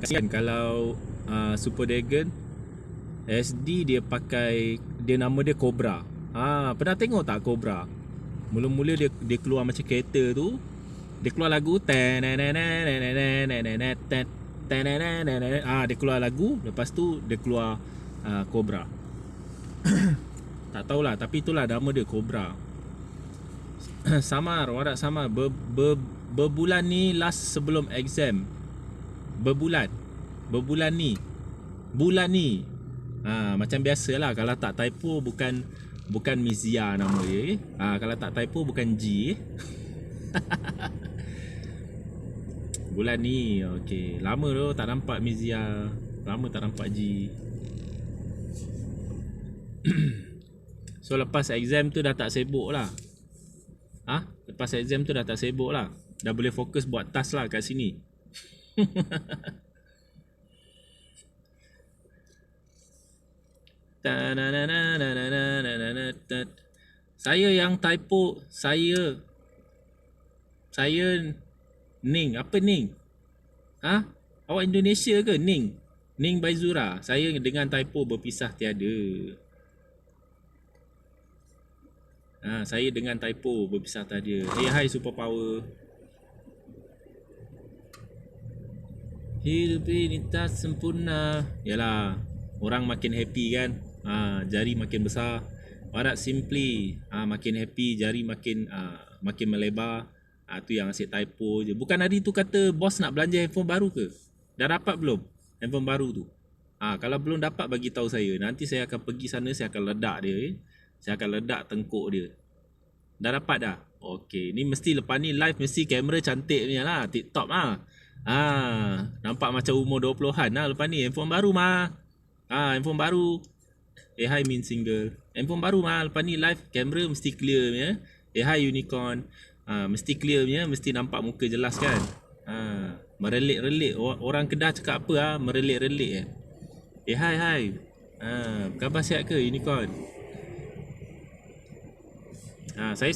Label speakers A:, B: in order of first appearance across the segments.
A: Kan kalau Super Dragon SD dia pakai, dia nama dia Cobra. Pernah tengok tak Cobra? Mula-mula dia keluar macam kereta tu, dia keluar lagu dia keluar lagu, lepas tu dia keluar Cobra. Tak tahulah, tapi itulah nama dia Cobra. Samar, warak Samar, berbulan ni last sebelum exam. Berbulan ni, bulan ni. Macam biasalah, kalau tak typo bukan Mizia nama dia. Kalau tak typo bukan G. Bulan ni, okey. Lama tu tak nampak Mizia, lama tak nampak G. So lepas exam tu dah tak sibuk lah. Lepas exam tu dah tak sibuk lah. Dah boleh fokus buat task lah kat sini. Saya yang typo, saya Ning. Apa Ning? Awak Indonesia ke Ning? Ning Baizura. Saya dengan typo berpisah tiada. Saya dengan typo berpisah tiada. Hai superpower. Hidup ini tak sempurna. Yalah, orang makin happy kan, jari makin besar. Warak simply, makin happy, jari makin melebar. Tu yang asyik typo je. Bukan hari tu kata bos nak belanja handphone baru ke? Dah dapat belum handphone baru tu? Kalau belum dapat bagi tahu saya. Nanti saya akan pergi sana, saya akan ledak dia. Saya akan ledak tengkuk dia. Dah dapat dah? Okey, ni mesti lepas ni live mesti kamera cantik punya lah, TikTok nampak macam umur 20-an lah lepas ni. Handphone baru handphone baru. Hai Min Single. Handphone baru lepas ni live kamera mesti clear punya. Hai Unicorn. Mesti clear punya, mesti nampak muka jelas kan. Merelik-relik. Orang Kedah cakap apa merelik-relik hai. Khabar sihat ke Unicorn? Saya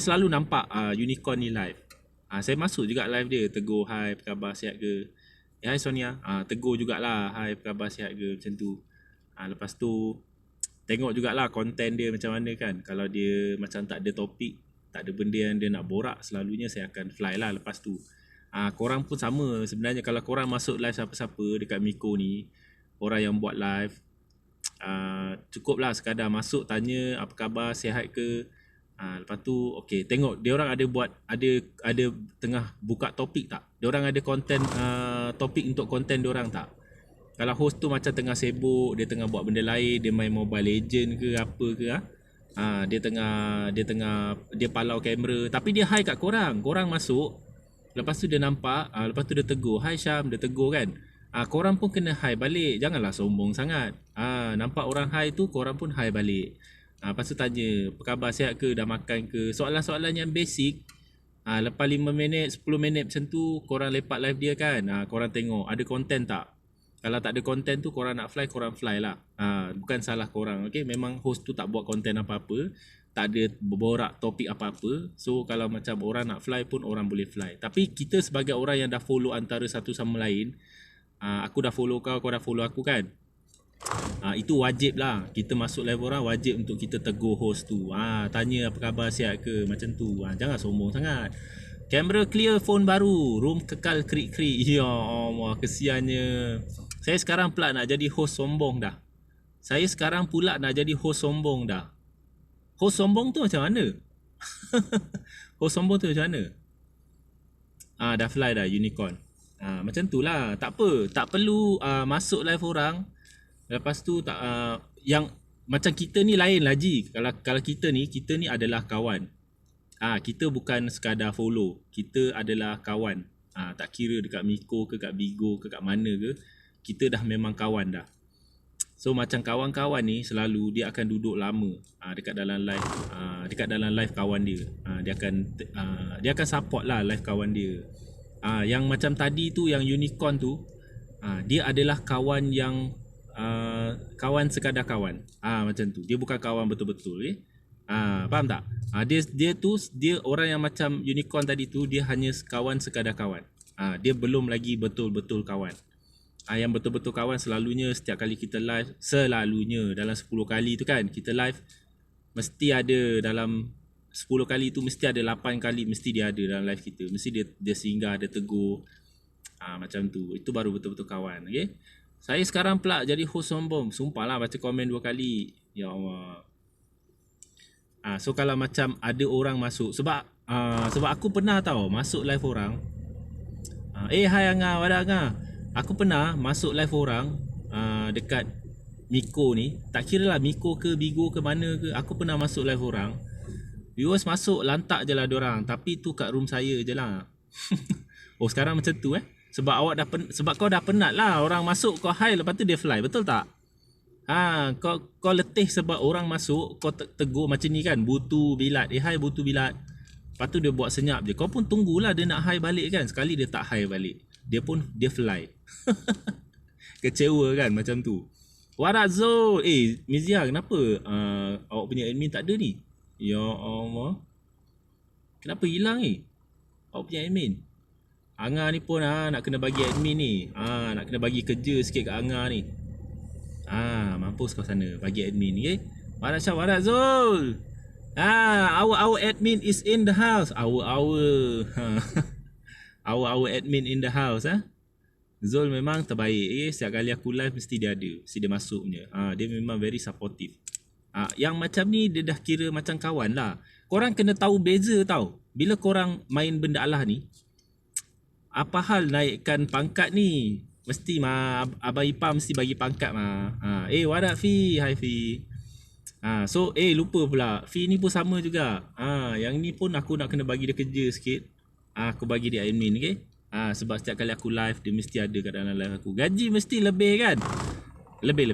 A: selalu nampak Unicorn ni live. Saya masuk juga live dia, tegur hai apa khabar sihat ke. Hai Sonia. Tegur jugalah hai apa khabar sihat ke, macam tu. Lepas tu tengok jugalah konten dia macam mana kan. Kalau dia macam tak ada topik, tak ada benda yang dia nak borak, selalunya saya akan fly lah lepas tu. Korang pun sama sebenarnya. Kalau korang masuk live siapa-siapa dekat Miko ni, orang yang buat live, cukuplah sekadar masuk tanya apa khabar, sihat ke. Lepas tu okey, tengok dia orang ada buat, ada tengah buka topik tak? Dia orang ada konten, topik untuk konten dia orang tak? Kalau host tu macam tengah sibuk, dia tengah buat benda lain, dia main Mobile Legend ke apa ke, dia palau kamera, tapi dia hi kat korang. Korang masuk, lepas tu dia nampak, lepas tu dia tegur, "Hai Syam," dia tegur kan. Korang pun kena hi balik. Janganlah sombong sangat. Nampak orang hi tu, korang pun hi balik. Lepas tu tanya, apa khabar, sihat ke, dah makan ke. Soalan-soalan yang basic. Lepas 5 minit, 10 minit macam tu, korang lepak live dia kan. Korang tengok, ada konten tak? Kalau tak ada konten tu, korang nak fly, korang fly lah. Bukan salah korang, okay? Memang host tu tak buat konten apa-apa, tak ada berborak topik apa-apa. So kalau macam orang nak fly pun, orang boleh fly. Tapi kita sebagai orang yang dah follow antara satu sama lain, aku dah follow kau, kau dah follow aku kan. Itu wajib lah. Kita masuk live orang, wajib untuk kita tegur host tu. Tanya apa khabar, sihat ke, macam tu. Jangan sombong sangat. Kamera clear, phone baru, room kekal krik-krik. Ya Allah, kesiannya. Saya sekarang pula nak jadi host sombong dah. Host sombong tu macam mana? Host sombong tu macam mana? Dah fly dah Unicorn. Macam tu lah. Tak apa, tak perlu masuk live orang. Lepas tu yang macam kita ni lain lah Ji. Kalau kita ni adalah kawan. Kita bukan sekadar follow. Kita adalah kawan. Tak kira dekat Miko ke, kat Bigo ke, kat mana ke, kita dah memang kawan dah. So macam kawan-kawan ni selalu dia akan duduk lama dekat dalam live, kawan dia. Dia akan support lah live kawan dia. Yang macam tadi tu, yang Unicorn tu, dia adalah kawan yang kawan sekadar kawan. Macam tu. Dia bukan kawan betul-betul. Faham tak? Dia orang yang macam Unicorn tadi tu, dia hanya kawan sekadar kawan. Dia belum lagi betul-betul kawan. Yang betul-betul kawan selalunya setiap kali kita live, selalunya dalam 10 kali tu kan kita live, mesti ada dalam 10 kali tu mesti ada 8 kali mesti dia ada dalam live kita. Mesti dia singgah, dia tegur. Macam tu. Itu baru betul-betul kawan. Okay? Saya sekarang pula jadi host sombong. Sumpah lah baca komen 2 kali. Ya Allah. So kalau macam ada orang masuk, sebab aku pernah tahu masuk live orang. Hai Angah, wadah Angah. Aku pernah masuk live orang dekat Miko ni. Tak kira lah Miko ke Bigo ke mana ke, aku pernah masuk live orang. Viewers masuk lantak je lah diorang, tapi tu kat room saya je lah. Oh sekarang macam tu sebab awak dah sebab kau dah penat lah orang masuk kau hi lepas tu dia fly, betul tak? Kau letih sebab orang masuk kau tegur macam ni kan, butu bilat. Hai butu bilat. Lepas tu dia buat senyap je. Kau pun tunggulah dia nak hi balik kan. Sekali dia tak hi balik, dia fly. Kecewa kan macam tu. Warat Zul. Mizia kenapa awak punya admin tak ada ni? Ya Allah. Kenapa hilang ni awak punya admin? Angah ni pun nak kena bagi admin ni. Nak kena bagi kerja sikit kat Angah ni. Mampus kau sana bagi admin ni. Warat Syah, Warat Zul. Our admin is in the house. Our admin in the house. Zul memang terbaik. Setiap kali aku live mesti dia ada, mesti dia masuk punya. Dia memang very supportive. Yang macam ni dia dah kira macam kawan lah. Korang kena tahu beza tau. Bila korang main benda alah ni, apa hal naikkan pangkat ni? Mesti Abang Ipam mesti bagi pangkat what up Fi? Hai Fi. So lupa pula Fi ni pun sama juga. Yang ni pun aku nak kena bagi dia kerja sikit. Aku bagi dia admin, okay? Sebab setiap kali aku live dia mesti ada kat dalam live aku. Gaji mesti lebih kan? Lebih.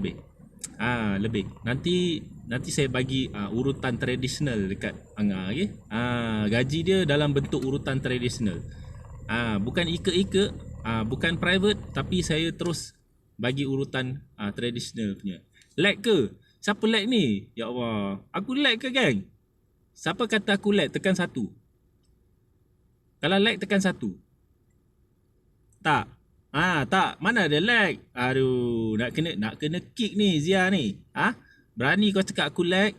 A: Lebih. Nanti saya bagi urutan tradisional dekat Angah, okay? Gaji dia dalam bentuk urutan tradisional. Bukan ika-ika, bukan private, tapi saya terus bagi urutan tradisional punya. Lag ke? Siapa lag ni? Ya Allah. Aku lag ke gang? Siapa kata aku lag? Tekan 1. Kalau lag tekan 1. Tak. Tak. Mana ada lag? Aduh, nak kena kick ni Zia ni. Berani kau cakap aku lag?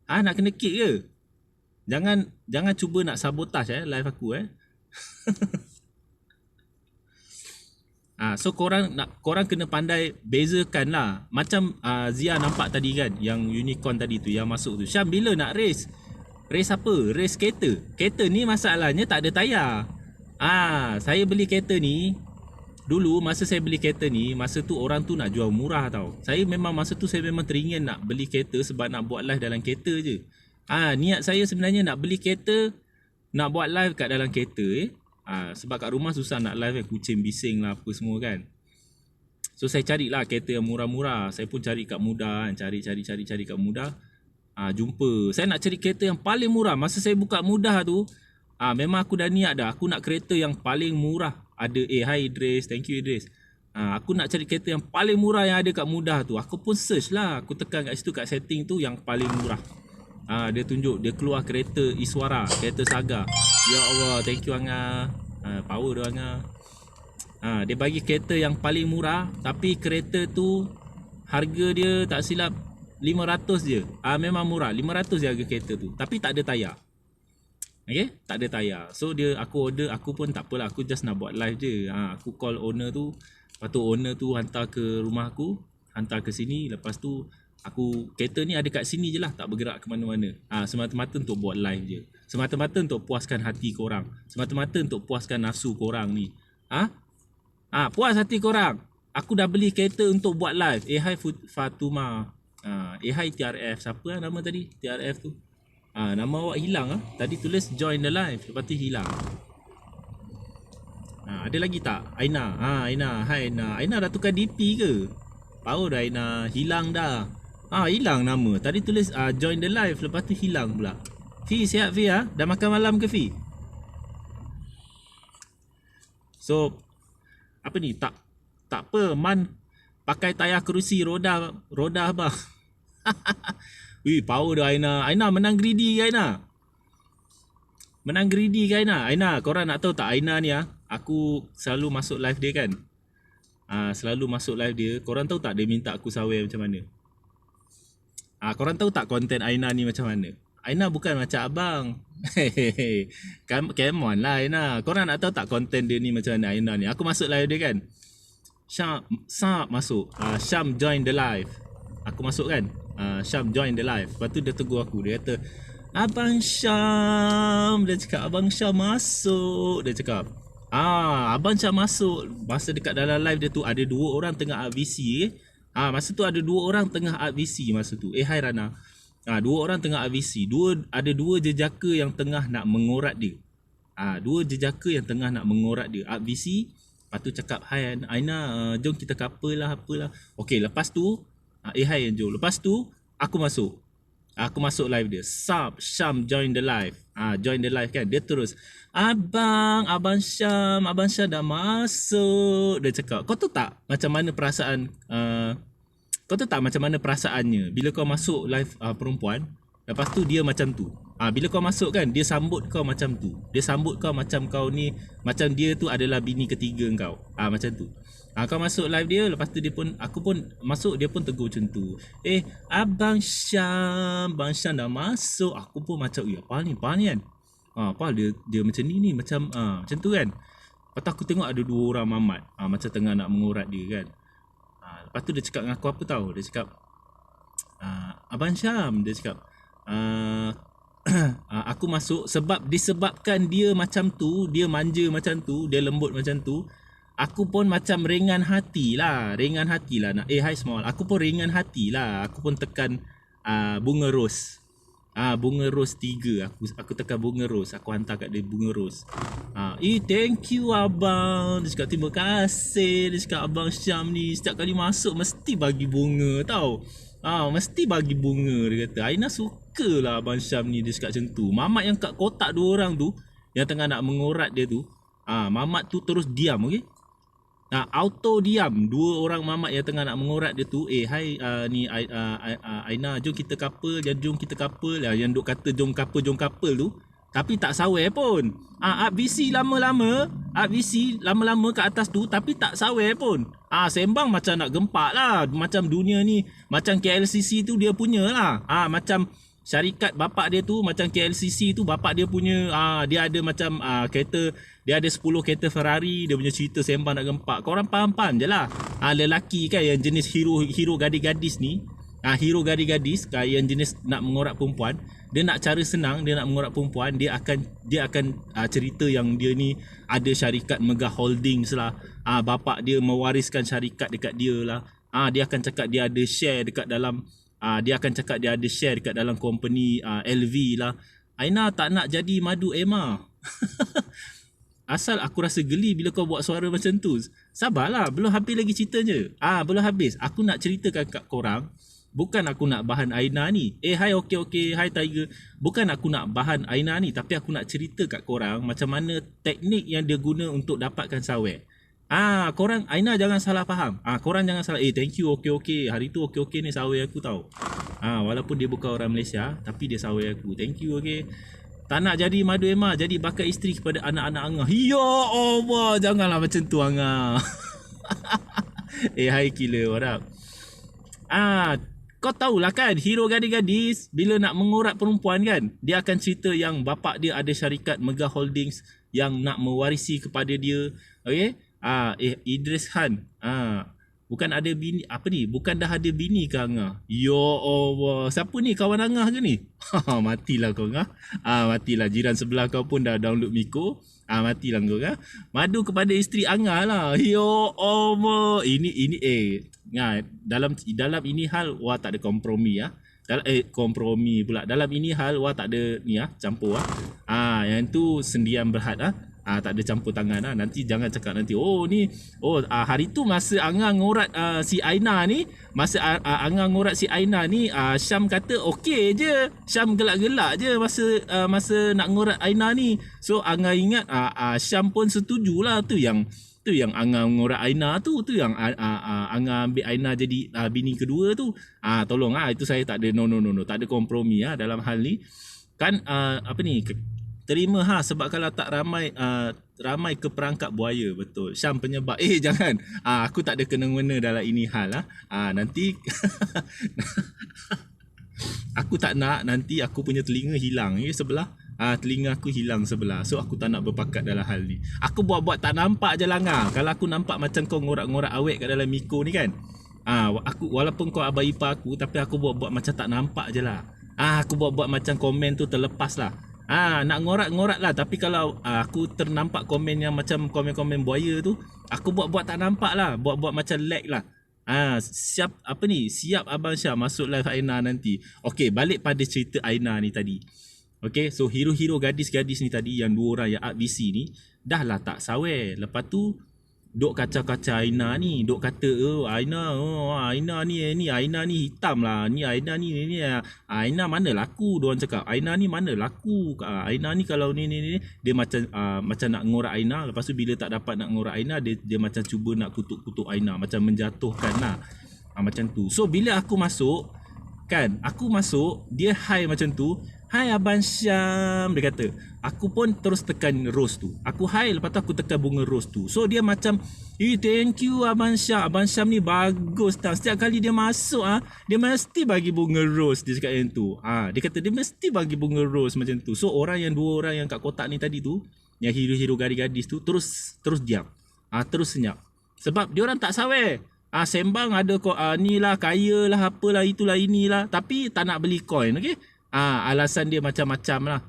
A: Nak kena kick ke? Jangan cuba nak sabotage live aku So korang kena pandai bezakan lah. Macam Zia nampak tadi kan, yang unicorn tadi tu yang masuk tu. Syam bila nak race? Race apa? Race kereta. Kereta ni masalahnya tak ada tayar. Saya beli kereta ni dulu, masa saya beli kereta ni, masa tu orang tu nak jual murah tau. Masa tu saya memang teringin nak beli kereta sebab nak buat live dalam kereta je. Niat saya sebenarnya nak beli kereta, nak buat live kat dalam kereta sebab kat rumah susah nak live kucing bising lah apa semua kan. So saya carilah kereta yang murah-murah. Saya pun cari kat Mudah kan. Cari kat Mudah. Jumpa. Saya nak cari kereta yang paling murah. Masa saya buka Mudah tu, memang aku dah niat dah. Aku nak kereta yang paling murah. Ada hi Idris, thank you Idris. Aku nak cari kereta yang paling murah yang ada kat Mudah tu. Aku pun search lah. Aku tekan kat situ kat setting tu yang paling murah. Dia tunjuk, dia keluar kereta Iswara, kereta Saga. Ya Allah, thank you Angah. Power dia Angah. Dia bagi kereta yang paling murah, tapi kereta tu harga dia tak silap 500 je. Memang murah, 500 je harga kereta tu. Tapi tak ada tayar. Okay, tak ada tayar. So aku order, aku pun tak apalah, aku just nak buat live je. Aku call owner tu. Lepas tu owner tu hantar ke rumah aku, hantar ke sini. Lepas tu kereta ni ada kat sini je lah, tak bergerak ke mana-mana. Semata-mata untuk buat live je. Semata-mata untuk puaskan hati korang. Semata-mata untuk puaskan nafsu korang ni. Puas hati korang. Aku dah beli kereta untuk buat live. Hai Fatuma. Hai TRF. Siapa lah nama tadi? TRF tu. Nama awak hilang Tadi tulis join the live, lepas tu hilang. Ada lagi tak? Aina. Aina. Hai Aina. Aina dah tukar DP ke? Power dah Aina. Hilang dah. Hilang nama. Tadi tulis join the live, lepas tu hilang pula. Fi, sihat Fi Dah makan malam ke Fi? So apa ni? Tak apa, Man pakai tayar kerusi roda bang. Power dah Aina. Aina menang greedy ke Aina? Menang greedy ke Aina? Aina, korang nak tahu tak Aina ni Aku selalu masuk live dia kan. selalu masuk live dia. Korang tahu tak dia minta aku sawer macam mana? Korang tahu tak konten Aina ni macam mana? Aina bukan macam abang. Come on lah Aina. Korang nak tahu tak konten dia ni macam mana Aina ni? Aku masuk live dia kan. Syam masuk. Syam join the live. Aku masuk kan. Syam join the live. Lepas tu dia tegur aku. Dia kata, Abang Syam. Dia cakap, Abang Syam masuk. Dia cakap, Abang Syam masuk. Masa dekat dalam live dia tu ada 2 orang tengah RVC. Masa tu ada 2 orang tengah RVC masa tu. Hai Rana. 2 orang tengah RVC. Ada 2 jejaka yang tengah nak mengorat dia. 2 jejaka yang tengah nak mengorat dia. RVC. Lepas tu cakap, hai Aina, jom kita couple lah apalah. Okey, lepas tu hai Anjo. Lepas tu aku masuk. Aku masuk live dia. Syam join the live. Join the live kan. Dia terus, Abang Syam dah masuk. Dia cakap, kau tahu tak macam mana perasaan perasaannya bila kau masuk live perempuan, lepas tu dia macam tu. Bila kau masuk kan, dia sambut kau macam tu. Dia sambut kau macam kau ni, macam dia tu adalah bini ketiga kau. Macam tu. Kau masuk live dia, lepas tu aku pun masuk, dia pun tegur macam tu. Abang Syam dah masuk. Aku pun macam, apa ni kan? Apa dia macam ni macam tu kan. Lepas tu aku tengok ada 2 orang mamat macam tengah nak mengurat dia kan. Lepas tu dia cakap dengan aku apa tahu. Dia cakap, Abang Syam, dia cakap, aku masuk disebabkan dia macam tu, dia manja macam tu, dia lembut macam tu. Aku pun macam ringan hati lah nak. Hi Small, aku pun ringan hati lah. Aku pun tekan bunga ros. Bunga ros 3. Aku tekan bunga ros. Aku hantar kat dia bunga ros. Thank you abang. Dia cakap terima kasih. Dia cakap Abang Syam ni setiap kali masuk mesti bagi bunga tau. Mesti bagi bunga. Dia kata Aina suka lah Abang Syam ni. Dia cakap macam tu. Mamat yang kat kotak 2 orang tu, yang tengah nak mengorat dia tu, mamat tu terus diam. Okay, auto diam. 2 orang mamat yang tengah nak mengorat dia tu, hai ni Aina, jom kita couple. Jom kita couple. Yang duk kata jom couple tu, tapi tak sawer pun. RVC lama-lama kat atas tu, tapi tak sawer pun. Sembang macam nak gempak lah. Macam dunia ni, macam KLCC tu dia punya lah. Macam syarikat bapak dia tu, macam KLCC tu bapak dia punya. Dia ada macam kereta, dia ada 10 kereta Ferrari. Dia punya cerita sembang nak gempak. Korang faham-faham je lah. Lelaki kan yang jenis hero gadis-gadis ni, hero gadis-gadis yang jenis nak mengorat perempuan, dia nak cara senang, dia nak mengorat perempuan, dia akan cerita yang dia ni ada syarikat Mega Holdings lah. Bapak dia mewariskan syarikat dekat dia lah. Dia akan cakap dia ada share dekat dalam company LV lah. Aina tak nak jadi Madu Emma. Asal aku rasa geli bila kau buat suara macam tu. Sabarlah, belum habis lagi ceritanya. Belum habis. Aku nak ceritakan kat korang. Bukan aku nak bahan Aina ni. Hai okey. Hai Tiger. Bukan aku nak bahan Aina ni, tapi aku nak cerita kat korang macam mana teknik yang dia guna untuk dapatkan sawer. Korang, Aina jangan salah faham. Korang jangan salah. Thank you, okey. Hari tu okey ni sawer aku tau. Walaupun dia bukan orang Malaysia, tapi dia sawer aku. Thank you, okey. Tak nak jadi Madu Emma, jadi bakal isteri kepada anak-anak Angah. Ya Allah, janganlah macam tu Angah. Hai killer, what up? Kau tahulah kan, hero gadis-gadis bila nak mengorat perempuan kan, dia akan cerita yang bapak dia ada syarikat Mega Holdings yang nak mewarisi kepada dia. Okay? Idris Khan. Bukan ada bini, bukan dah ada bini ke Angah? Ya Allah, siapa ni, kawan Angah ke ni? Matilah kau Angah. Matilah, jiran sebelah kau pun dah download Miko. Matilah kau kan. Madu kepada isteri Angah lah. Ya Allah. Ini dalam ini hal tak ada kompromi kompromi pula. Dalam ini hal tak ada ni campur yang tu sendian berhad tak ada campur tangan Nanti jangan cakap nanti hari tu masa Angah ngorat si Aina ni, Syam kata okey je. Syam gelak-gelak je masa nak ngorat Aina ni. So Angah ingat Syam pun setujulah. Tu yang Angah ngorat Aina tu yang Angah ambil Aina jadi bini kedua tu. Tolong itu saya tak ada no tak ada kompromi dalam hal ni kan. Terima sebab kalau tak ramai ramai ke perangkap buaya. Betul. Syam penyebab. Jangan. Aku tak ada kena-mena dalam ini hal lah. Nanti aku tak nak nanti aku punya telinga hilang sebelah. Telinga aku hilang sebelah. So aku tak nak berpakat dalam hal ni. Aku buat-buat tak nampak je lah ngah. Kalau aku nampak macam kau ngorak-ngorak awet kat dalam Miko ni kan. Aku walaupun kau abang ipar aku, tapi aku buat-buat macam tak nampak je lah. Aku buat-buat macam komen tu terlepas lah. Nak ngorak-ngorak lah. Tapi kalau aku ternampak komen yang macam komen-komen buaya tu, aku buat-buat tak nampak lah. Buat-buat macam lag lah. Siap Abang Syah masuk live Aina nanti. Okey, balik pada cerita Aina ni tadi. Okay, so hero-hero gadis-gadis ni tadi yang dua orang yang art VC ni dah lah tak sawer. Lepas tu duk kacau-kacau Aina ni, duk kata Aina ni Aina ni hitam lah, ni Aina ni Aina mana laku, diorang cakap Aina ni mana laku, Aina ni kalau ni dia macam nak ngorak Aina. Lepas tu bila tak dapat nak ngorak Aina, dia macam cuba nak kutuk-kutuk Aina, macam menjatuhkan lah. Macam tu. So bila aku masuk, dia hi macam tu. Hai Abang Syam, dia kata. Aku pun terus tekan rose tu. Aku hi, lepas tu aku tekan bunga rose tu. So dia macam, thank you Abang Syam. Abang Syam ni bagus tau. Setiap kali dia masuk, dia mesti bagi bunga rose. Dia cakap macam tu. Dia kata dia mesti bagi bunga rose macam tu. So dua orang yang kat kotak ni tadi tu, yang hero-hero gadis-gadis tu, terus diam. Terus senyap. Sebab dia orang tak sawer. Sembang ada kau ni lah, kaya lah, apalah, itulah, inilah. Tapi tak nak beli coin, okay? Alasan dia macam-macam lah.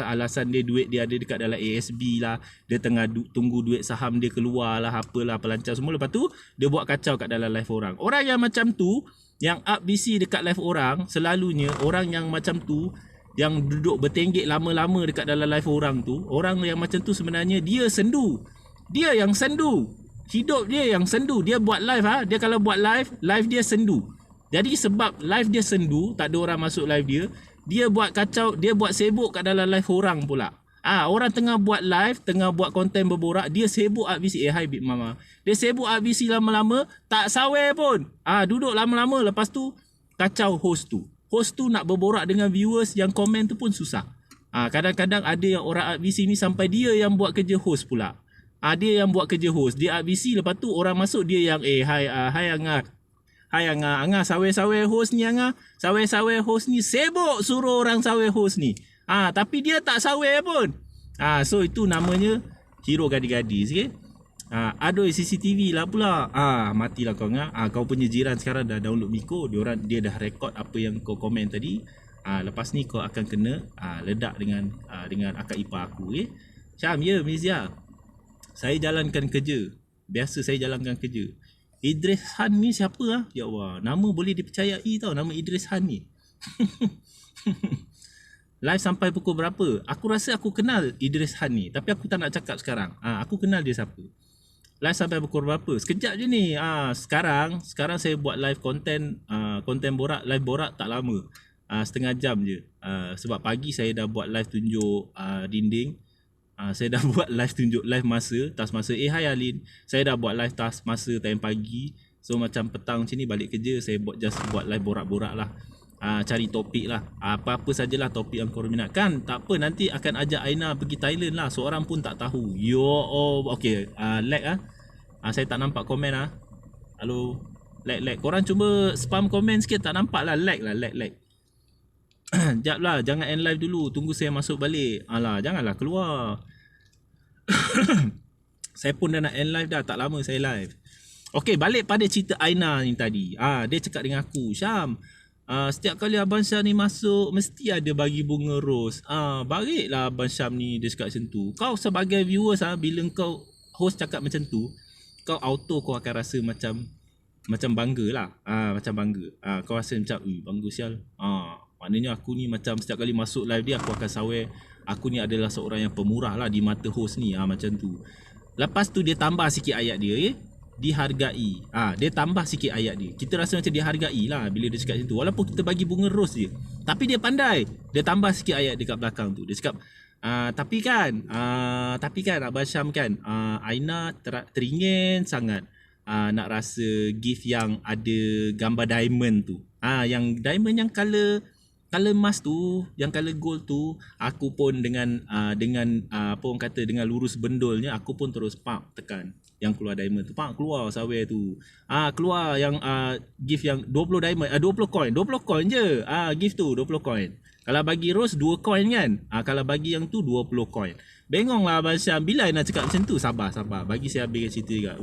A: Alasan dia duit dia ada dekat dalam ASB lah. Dia tengah tunggu duit saham dia keluar lah, apalah, pelancar semua. Lepas tu, dia buat kacau kat dalam live orang. Orang yang macam tu, yang up BC dekat live orang, selalunya orang yang macam tu, yang duduk bertenggek lama-lama dekat dalam live orang tu, orang yang macam tu sebenarnya dia sendu. Dia yang sendu. Hidup dia yang sendu. Dia buat live, dia kalau buat live dia sendu. Jadi sebab live dia sendu, tak ada orang masuk live dia buat kacau, dia buat sibuk kat dalam live orang pula. Orang tengah buat live, tengah buat konten berborak, dia sibuk RVC. Hi Big Mama. Dia sibuk RVC lama-lama, tak sawer pun. Duduk lama-lama, lepas tu kacau host tu. Host tu nak berborak dengan viewers, yang komen tu pun susah. Kadang-kadang ada yang orang RVC ni sampai dia yang buat kerja host pula. Dia yang buat kerja host. Dia RVC, lepas tu orang masuk dia yang hi Angah. Hai Angah sawer-sawer host ni Angah. Sawer-sawer host ni sibuk suruh orang sawer host ni. Tapi dia tak sawer pun. So itu namanya hero gadis-gadis, okey. Aduh CCTV lah pula. Matilah kau Angah. Kau punya jiran sekarang dah download Miko, dia dah rekod apa yang kau komen tadi. Lepas ni kau akan kena ledak dengan akak ipar aku, okey. Syam, ya Mizia. Saya jalankan kerja. Biasa saya jalankan kerja. Idris Han ni siapa Ya Allah, nama boleh dipercayai tau, nama Idris Han ni. Live sampai pukul berapa? Aku rasa aku kenal Idris Han ni, tapi aku tak nak cakap sekarang. Aku kenal dia siapa. Live sampai pukul berapa? Sekejap je ni. Sekarang saya buat live konten borak, live borak tak lama. Setengah jam je. Sebab pagi saya dah buat live tunjuk dinding. Saya dah buat live tunjuk live masa, task masa. Hai Alin, saya dah buat live task masa time pagi. So macam petang macam ni balik kerja, saya buat live borak-borak lah. Cari topik lah, apa-apa sajalah topik yang korang minat. Kan tak apa, nanti akan ajak Aina pergi Thailand lah. Seorang pun tak tahu. Okay, lag saya tak nampak komen Halo, lag. Korang cuba spam komen sikit, tak nampak lah, lag. Sekejap lah, jangan end live dulu. Tunggu saya masuk balik. Janganlah keluar. Saya pun dah nak end live dah. Tak lama saya live. Okay, balik pada cerita Aina ni tadi. Dia cakap dengan aku, Syam, setiap kali Abang Syam ni masuk, mesti ada bagi bunga rose. Baiklah Abang Syam ni, dia cakap macam tu. Kau sebagai viewers, bila kau host cakap macam tu, kau akan rasa macam bangga lah. Macam bangga. Kau rasa macam, bangga sial. Maknanya aku ni macam setiap kali masuk live dia, aku akan sawer. Aku ni adalah seorang yang pemurah lah di mata host ni. Macam tu. Lepas tu dia tambah sikit ayat dia, dihargai. Dia tambah sikit ayat dia. Kita rasa macam dihargai lah bila dia cakap macam tu. Walaupun kita bagi bunga rose je, tapi dia pandai. Dia tambah sikit ayat dekat belakang tu. Dia cakap, tapi kan Abang Syam kan, Aina teringin sangat nak rasa gift yang ada gambar diamond tu. Yang diamond yang colour Color emas tu, yang color gold tu, aku pun dengan apa orang kata, dengan lurus bendulnya aku pun terus tekan yang keluar diamond tu, keluar sawer tu. Keluar yang gift yang 20 diamond, 20 coin, 20 coin je. Gift tu 20 coin. Kalau bagi Rose 2 coin kan. Kalau bagi yang tu 20 coin. Bengong lah Abang Syam. Bila nak cakap macam tu? Sabar. Bagi saya habiskan cerita juga.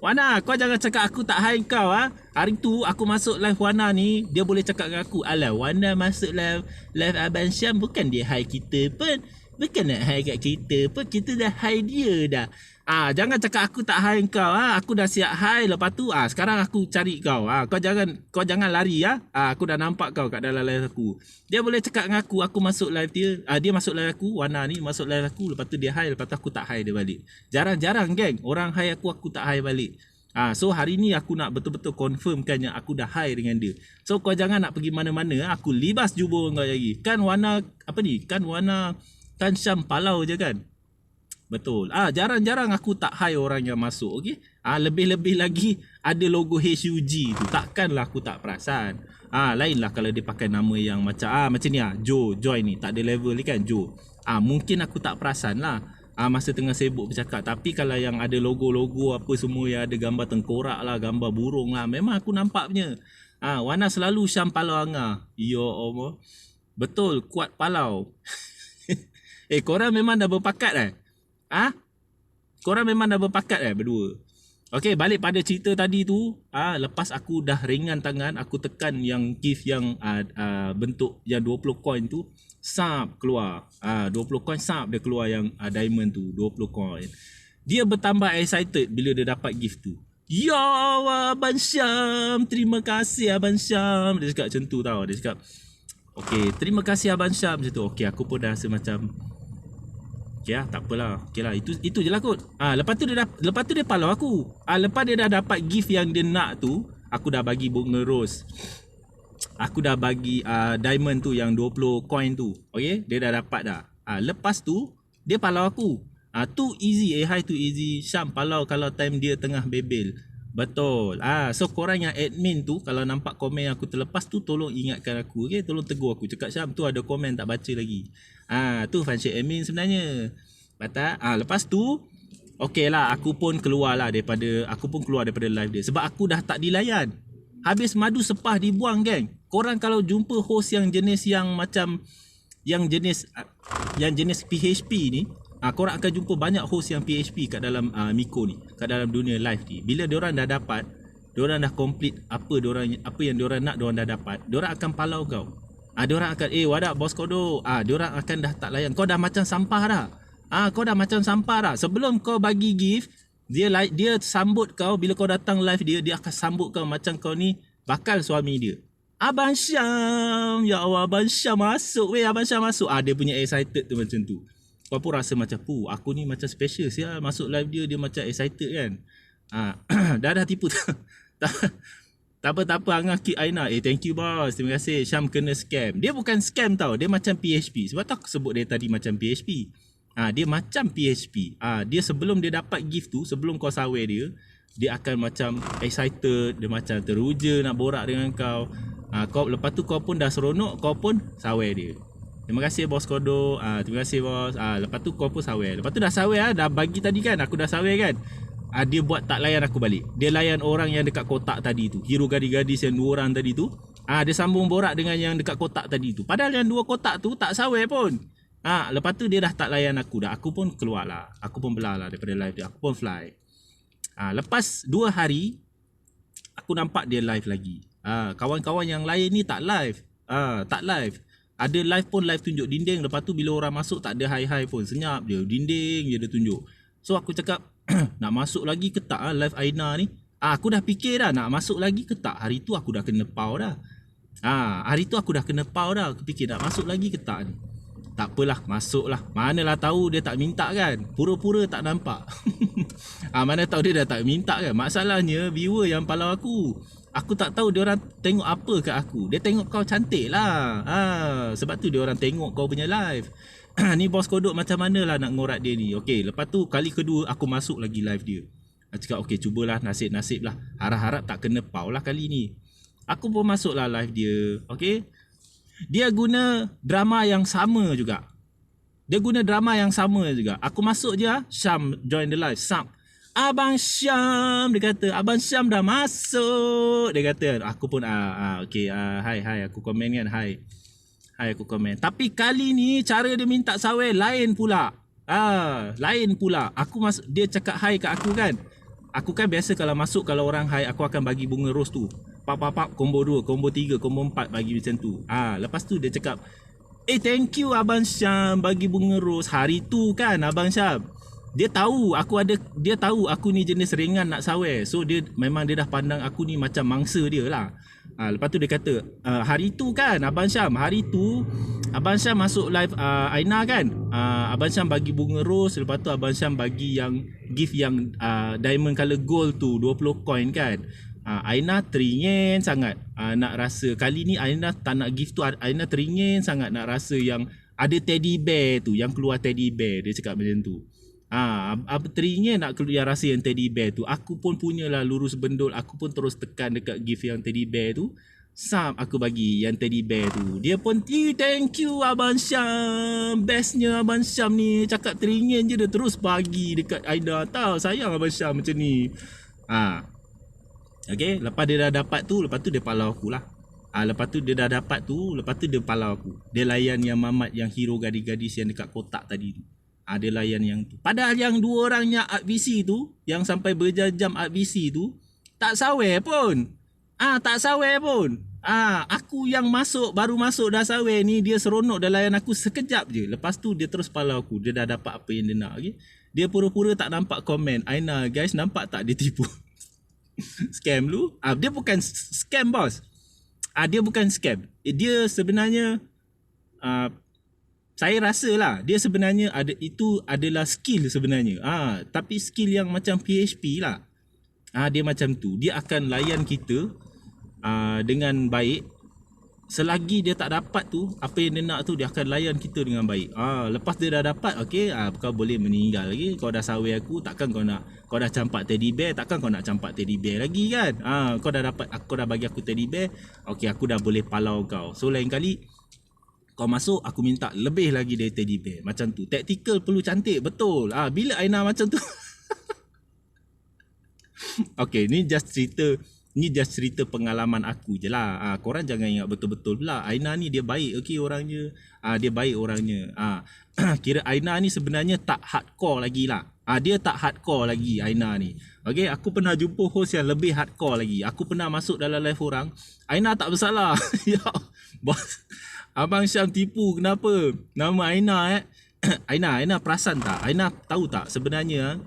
A: Wana, kau jangan cakap aku tak hai kau Hari tu aku masuk live Wana ni, dia boleh cakap dengan aku, "Alah, Wana masuk live Abang Syam bukan dia hai kita pun. Bukan nak hai kat kita pun, kita dah hai dia dah." Jangan cakap aku tak hai kau Aku dah siap hai, lepas tu sekarang aku cari kau. Kau jangan lari Aku dah nampak kau kat dalam live aku. Dia boleh cakap dengan aku masuk live dia. Dia masuk live aku, Wana ni masuk live aku, lepas tu dia hai, lepas tu aku tak hai dia balik. Jarang-jarang geng orang hai aku tak hai balik. So hari ni aku nak betul-betul confirmkan yang aku dah hai dengan dia. So kau jangan nak pergi mana-mana aku libas jubur kau lagi. Kan Wana kan Syam Palau je kan. Betul. Jarang-jarang aku tak hai orang yang masuk, okey? Lebih-lebih lagi ada logo HUG tu. Takkanlah aku tak perasan. Lainlah kalau dia pakai nama yang macam macam ni Joe, Joy ni tak ada level ni kan Joe. Mungkin aku tak perasan lah. Masa tengah sibuk bercakap. Tapi kalau yang ada logo-logo apa semua yang ada gambar tengkorak lah, gambar burung lah, memang aku nampak punya. Wana selalu Syam Palau Angah. Ya Allah. Betul, kuat Palau. Korang memang dah berpakat korang memang dah berpakat berdua. Okey, balik pada cerita tadi tu. Lepas aku dah ringan tangan, aku tekan yang gift yang bentuk yang 20 coin tu, sap keluar. 20 coin sap dia keluar yang diamond tu, 20 coin. Dia bertambah excited bila dia dapat gift tu. Ya Allah, Abang Syam, terima kasih Abang Syam. Dia cakap macam tu tau. Dia cakap, okey, terima kasih Abang Syam macam tu. Okey, aku pun dah rasa macam okey tak apalah. Okey lah, itu je lah kot. Lepas tu dia follow aku. Lepas dia dah dapat gift yang dia nak tu, aku dah bagi bunga rose. Aku dah bagi diamond tu yang 20 coin tu. Okey, dia dah dapat dah. Lepas tu dia follow aku. Too easy, hi too easy. Syam follow kalau time dia tengah bebel. Betul. So korang yang admin tu, kalau nampak komen yang aku terlepas tu, tolong ingatkan aku, okey? Tolong tegur aku. Cakap Syam tu ada komen tak baca lagi. Tu function admin sebenarnya. Lepas tu okey lah, aku pun keluar daripada live dia sebab aku dah tak dilayan. Habis madu sepah dibuang geng. Korang kalau jumpa host yang jenis yang macam yang jenis PHP ni, korang akan jumpa banyak host yang PHP kat dalam Miko ni, kat dalam dunia live ni. Bila diorang dah dapat, diorang dah complete apa yang diorang nak, diorang dah dapat, diorang akan palau kau. Diorang akan what up bos kodo. Diorang akan dah tak layan. Kau dah macam sampah dah. Sebelum kau bagi gift, dia sambut kau. Bila kau datang live dia akan sambut kau macam kau ni bakal suami dia. Abang Syam, ya Allah, Abang Syam masuk Abang Syam masuk. Dia punya excited tu macam tu. Kau pun rasa macam aku ni macam special sia, masuk live dia macam excited kan. Dah tipu. Tak apa Angah keep Aina. Thank you boss, terima kasih. Syam kena scam. Dia bukan scam tau, dia macam PHP. Sebab tu aku sebut dia tadi macam PHP. Dia macam PHP. Dia sebelum dia dapat gift tu, sebelum kau sawer dia akan macam excited, dia macam teruja nak borak dengan kau. Lepas tu kau pun dah seronok, kau pun sawer dia. Terima kasih bos kodo. Terima kasih bos. Lepas tu kau pun sawer. Lepas tu dah sawer dah bagi tadi kan, aku dah sawer kan. Dia buat tak layan aku balik. Dia layan orang yang dekat kotak tadi tu. Hero gadis-gadis yang 2 orang tadi tu. Dia sambung borak dengan yang dekat kotak tadi tu. Padahal yang 2 kotak tu tak sawer pun. Lepas tu dia dah tak layan aku dah. Aku pun keluar lah. Aku pun belah lah daripada live dia. Aku pun fly. Lepas 2 hari, aku nampak dia live lagi. Kawan-kawan yang lain ni tak live. Tak live. Ada live pun live tunjuk dinding. Lepas tu bila orang masuk tak ada hi-hi pun. Senyap je. Dinding je dia tunjuk. So aku cakap, nak masuk lagi ke tak live Aina ni? Aku dah fikir dah nak masuk lagi ke tak. Hari tu aku dah kena pau dah. Aku fikir nak masuk lagi ke tak ni. Tak apalah, masuklah. Manalah tahu dia tak minta kan. Pura-pura tak nampak. Mana tahu dia dah tak minta kan. Masalahnya viewer yang palau aku. Aku tak tahu dia orang tengok apa kat aku. Dia tengok kau cantik lah. Sebab tu dia orang tengok kau punya live. Ni bos kodok macam mana lah nak ngorat dia ni. Okey, lepas tu kali kedua aku masuk lagi live dia. Aku cakap okey, cubalah, nasib-nasib lah. Harap-harap tak kena pau lah kali ni. Aku pun masuk lah live dia. Okey. Dia guna drama yang sama juga. Aku masuk je, Syam join the live. Abang Syam, dia kata, Abang Syam dah masuk. Dia kata, aku pun okay, hai, aku komen kan, hai aku komen. Tapi kali ni cara dia minta sawai lain pula. Aku masuk, dia cakap hai kat aku kan. Aku kan biasa kalau masuk, kalau orang hai, aku akan bagi bunga ros tu. Pap, combo 2, combo 3, combo 4 bagi macam tu. Lepas tu dia cakap, thank you Abang Syam bagi bunga ros. Hari tu kan Abang Syam, dia tahu aku ni jenis ringan nak sawai. So dia dah pandang aku ni macam mangsa dia lah. Lepas tu dia kata, hari tu kan Abang Syam, Abang Syam masuk live Aina kan. Abang Syam bagi bunga ros. Lepas tu Abang Syam bagi yang gift yang diamond color gold tu, 20 coin kan. Aina teringin sangat nak rasa. Kali ni Aina tak nak gift tu. Aina teringin sangat nak rasa yang ada teddy bear tu, yang keluar teddy bear. Dia cakap macam tu. Teringin nak keluar rasa yang teddy bear tu. Aku pun punyalah lurus bendul. Aku pun terus tekan dekat gift yang teddy bear tu. Aku bagi yang teddy bear tu. Dia pun, thank you Abang Syam, bestnya Abang Syam ni. Cakap teringin je, dia terus bagi dekat Aina. Tahu sayang Abang Syam macam ni. Okay, lepas dia dah dapat tu, lepas tu dia palau aku lah. Lepas tu dia palau aku. Dia layan yang mamat, yang hero gadis-gadis yang dekat kotak tadi tu. Dia layan yang tu. Padahal yang dua orangnya art VC tu, yang sampai berjam-jam art VC tu, tak sawai pun. Aku yang baru masuk dah sawai ni, dia seronok dah layan aku sekejap je. Lepas tu dia terus palau aku. Dia dah dapat apa yang dia nak. Okay? Dia pura-pura tak nampak komen. Aina guys, nampak tak dia tipu? Scam lu? Dia bukan scam bos. Dia bukan scam. Dia sebenarnya saya rasa lah dia sebenarnya itu adalah skill sebenarnya. Tapi skill yang macam PHP lah. Dia macam tu. Dia akan layan kita dengan baik. Selagi dia tak dapat tu apa yang dia nak tu, dia akan layan kita dengan baik. Lepas dia dah dapat, okey, kau boleh meninggal lagi. Kau dah sawai aku, takkan kau dah campak teddy bear, takkan kau nak campak teddy bear lagi kan. Kau dah dapat, kau dah bagi aku teddy bear, okey, aku dah boleh palau kau. So lain kali kau masuk, aku minta lebih lagi dari teddy bear. Macam tu. Tactical perlu cantik, betul. Bila Aina macam tu. Okay, ni just cerita pengalaman aku je lah. Korang jangan ingat betul-betul pula. Aina ni dia baik, okay, orangnya. Dia baik orangnya. Kira Aina ni sebenarnya tak hardcore lagi lah. Dia tak hardcore lagi Aina ni. Okay, aku pernah jumpa host yang lebih hardcore lagi. Aku pernah masuk dalam live orang. Aina tak bersalah. Ya, bos. Abang Syam tipu, kenapa? Nama Aina Aina perasan tak? Aina tahu tak sebenarnya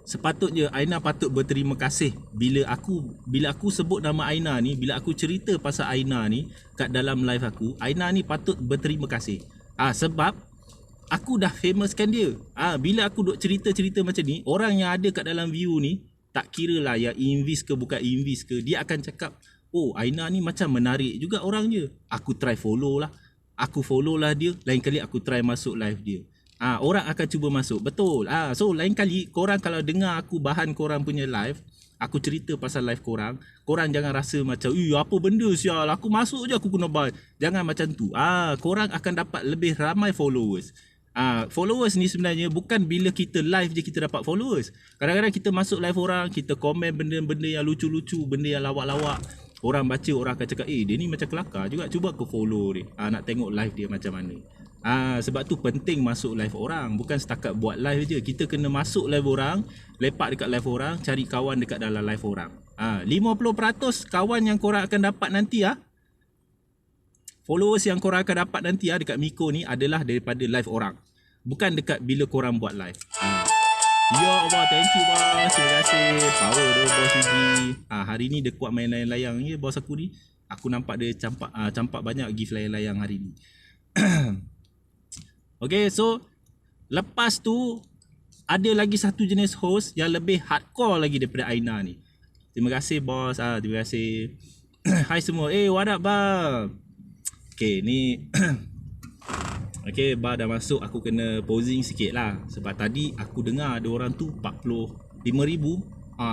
A: sepatutnya Aina patut berterima kasih bila aku sebut nama Aina ni, bila aku cerita pasal Aina ni kat dalam live aku. Aina ni patut berterima kasih. Sebab aku dah famouskan dia. Bila aku duk cerita-cerita macam ni, orang yang ada kat dalam view ni, tak kira lah yang invis ke bukan invis ke, dia akan cakap, oh, Aina ni macam menarik juga orangnya. Aku try follow lah. Aku follow lah dia. Lain kali aku try masuk live dia. Orang akan cuba masuk. Betul. So lain kali korang kalau dengar aku bahan korang punya live, aku cerita pasal live korang, korang jangan rasa macam, apa benda sial, aku masuk je aku kena buy. Jangan macam tu. Korang akan dapat lebih ramai followers. Followers ni sebenarnya bukan bila kita live je kita dapat followers. Kadang-kadang kita masuk live orang, kita komen benda-benda yang lucu-lucu, benda yang lawak-lawak. Orang baca, orang akan cakap, dia ni macam kelakar juga, cuba aku follow dia. Nak tengok live dia macam mana. Sebab tu penting masuk live orang. Bukan setakat buat live je. Kita kena masuk live orang, lepak dekat live orang, cari kawan dekat dalam live orang. 50% kawan yang korang akan dapat nanti, followers yang korang akan dapat nanti dekat Miko ni adalah daripada live orang. Bukan dekat bila korang buat live. Ya Allah, thank you bos. Terima kasih. Power tu bos Yuji. Hari ni dia kuat main layang-layang ni bos aku ni. Aku nampak dia campak banyak gift layang-layang hari ni. Okay, so lepas tu ada lagi satu jenis host yang lebih hardcore lagi daripada Aina ni. Terima kasih bos. Terima kasih. Hai semua. What up bang? Okay, ni okay, bar dah masuk, aku kena posing sikit lah. Sebab tadi aku dengar ada orang tu 45,000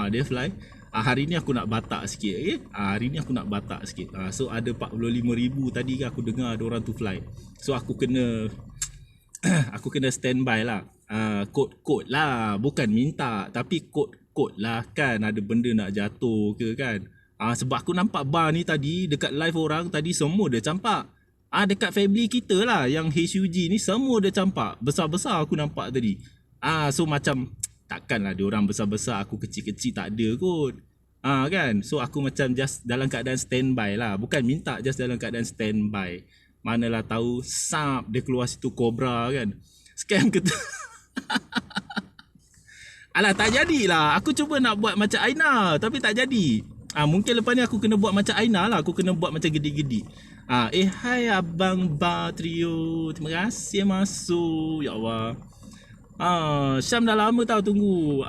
A: dia fly. Hari ni aku nak batak sikit, okay? Hari ni aku nak batak sikit. So ada 45,000 tadi kan aku dengar ada orang tu fly. So aku kena aku kena standby lah. Kod-kod lah, bukan minta, tapi kod-kod lah kan, ada benda nak jatuh ke kan. Sebab aku nampak bar ni tadi dekat live orang tadi semua dia campak. Dekat family kita lah yang HUG ni semua dia campak. Besar-besar aku nampak tadi. So macam takkanlah dia orang besar-besar, aku kecil-kecil tak ada kot. Kan. So aku macam just dalam keadaan standby lah. Bukan minta, just dalam keadaan standby. Manalah tahu sap dia keluar situ Cobra kan. Scam ke tu? Alah tak jadilah. Aku cuba nak buat macam Aina tapi tak jadi. Mungkin lepas ni aku kena buat macam Aina lah. Aku kena buat macam gede-gede. Hai Abang Bar Trio. Terima kasih masuk. Ya Allah. Syam dah lama tau tunggu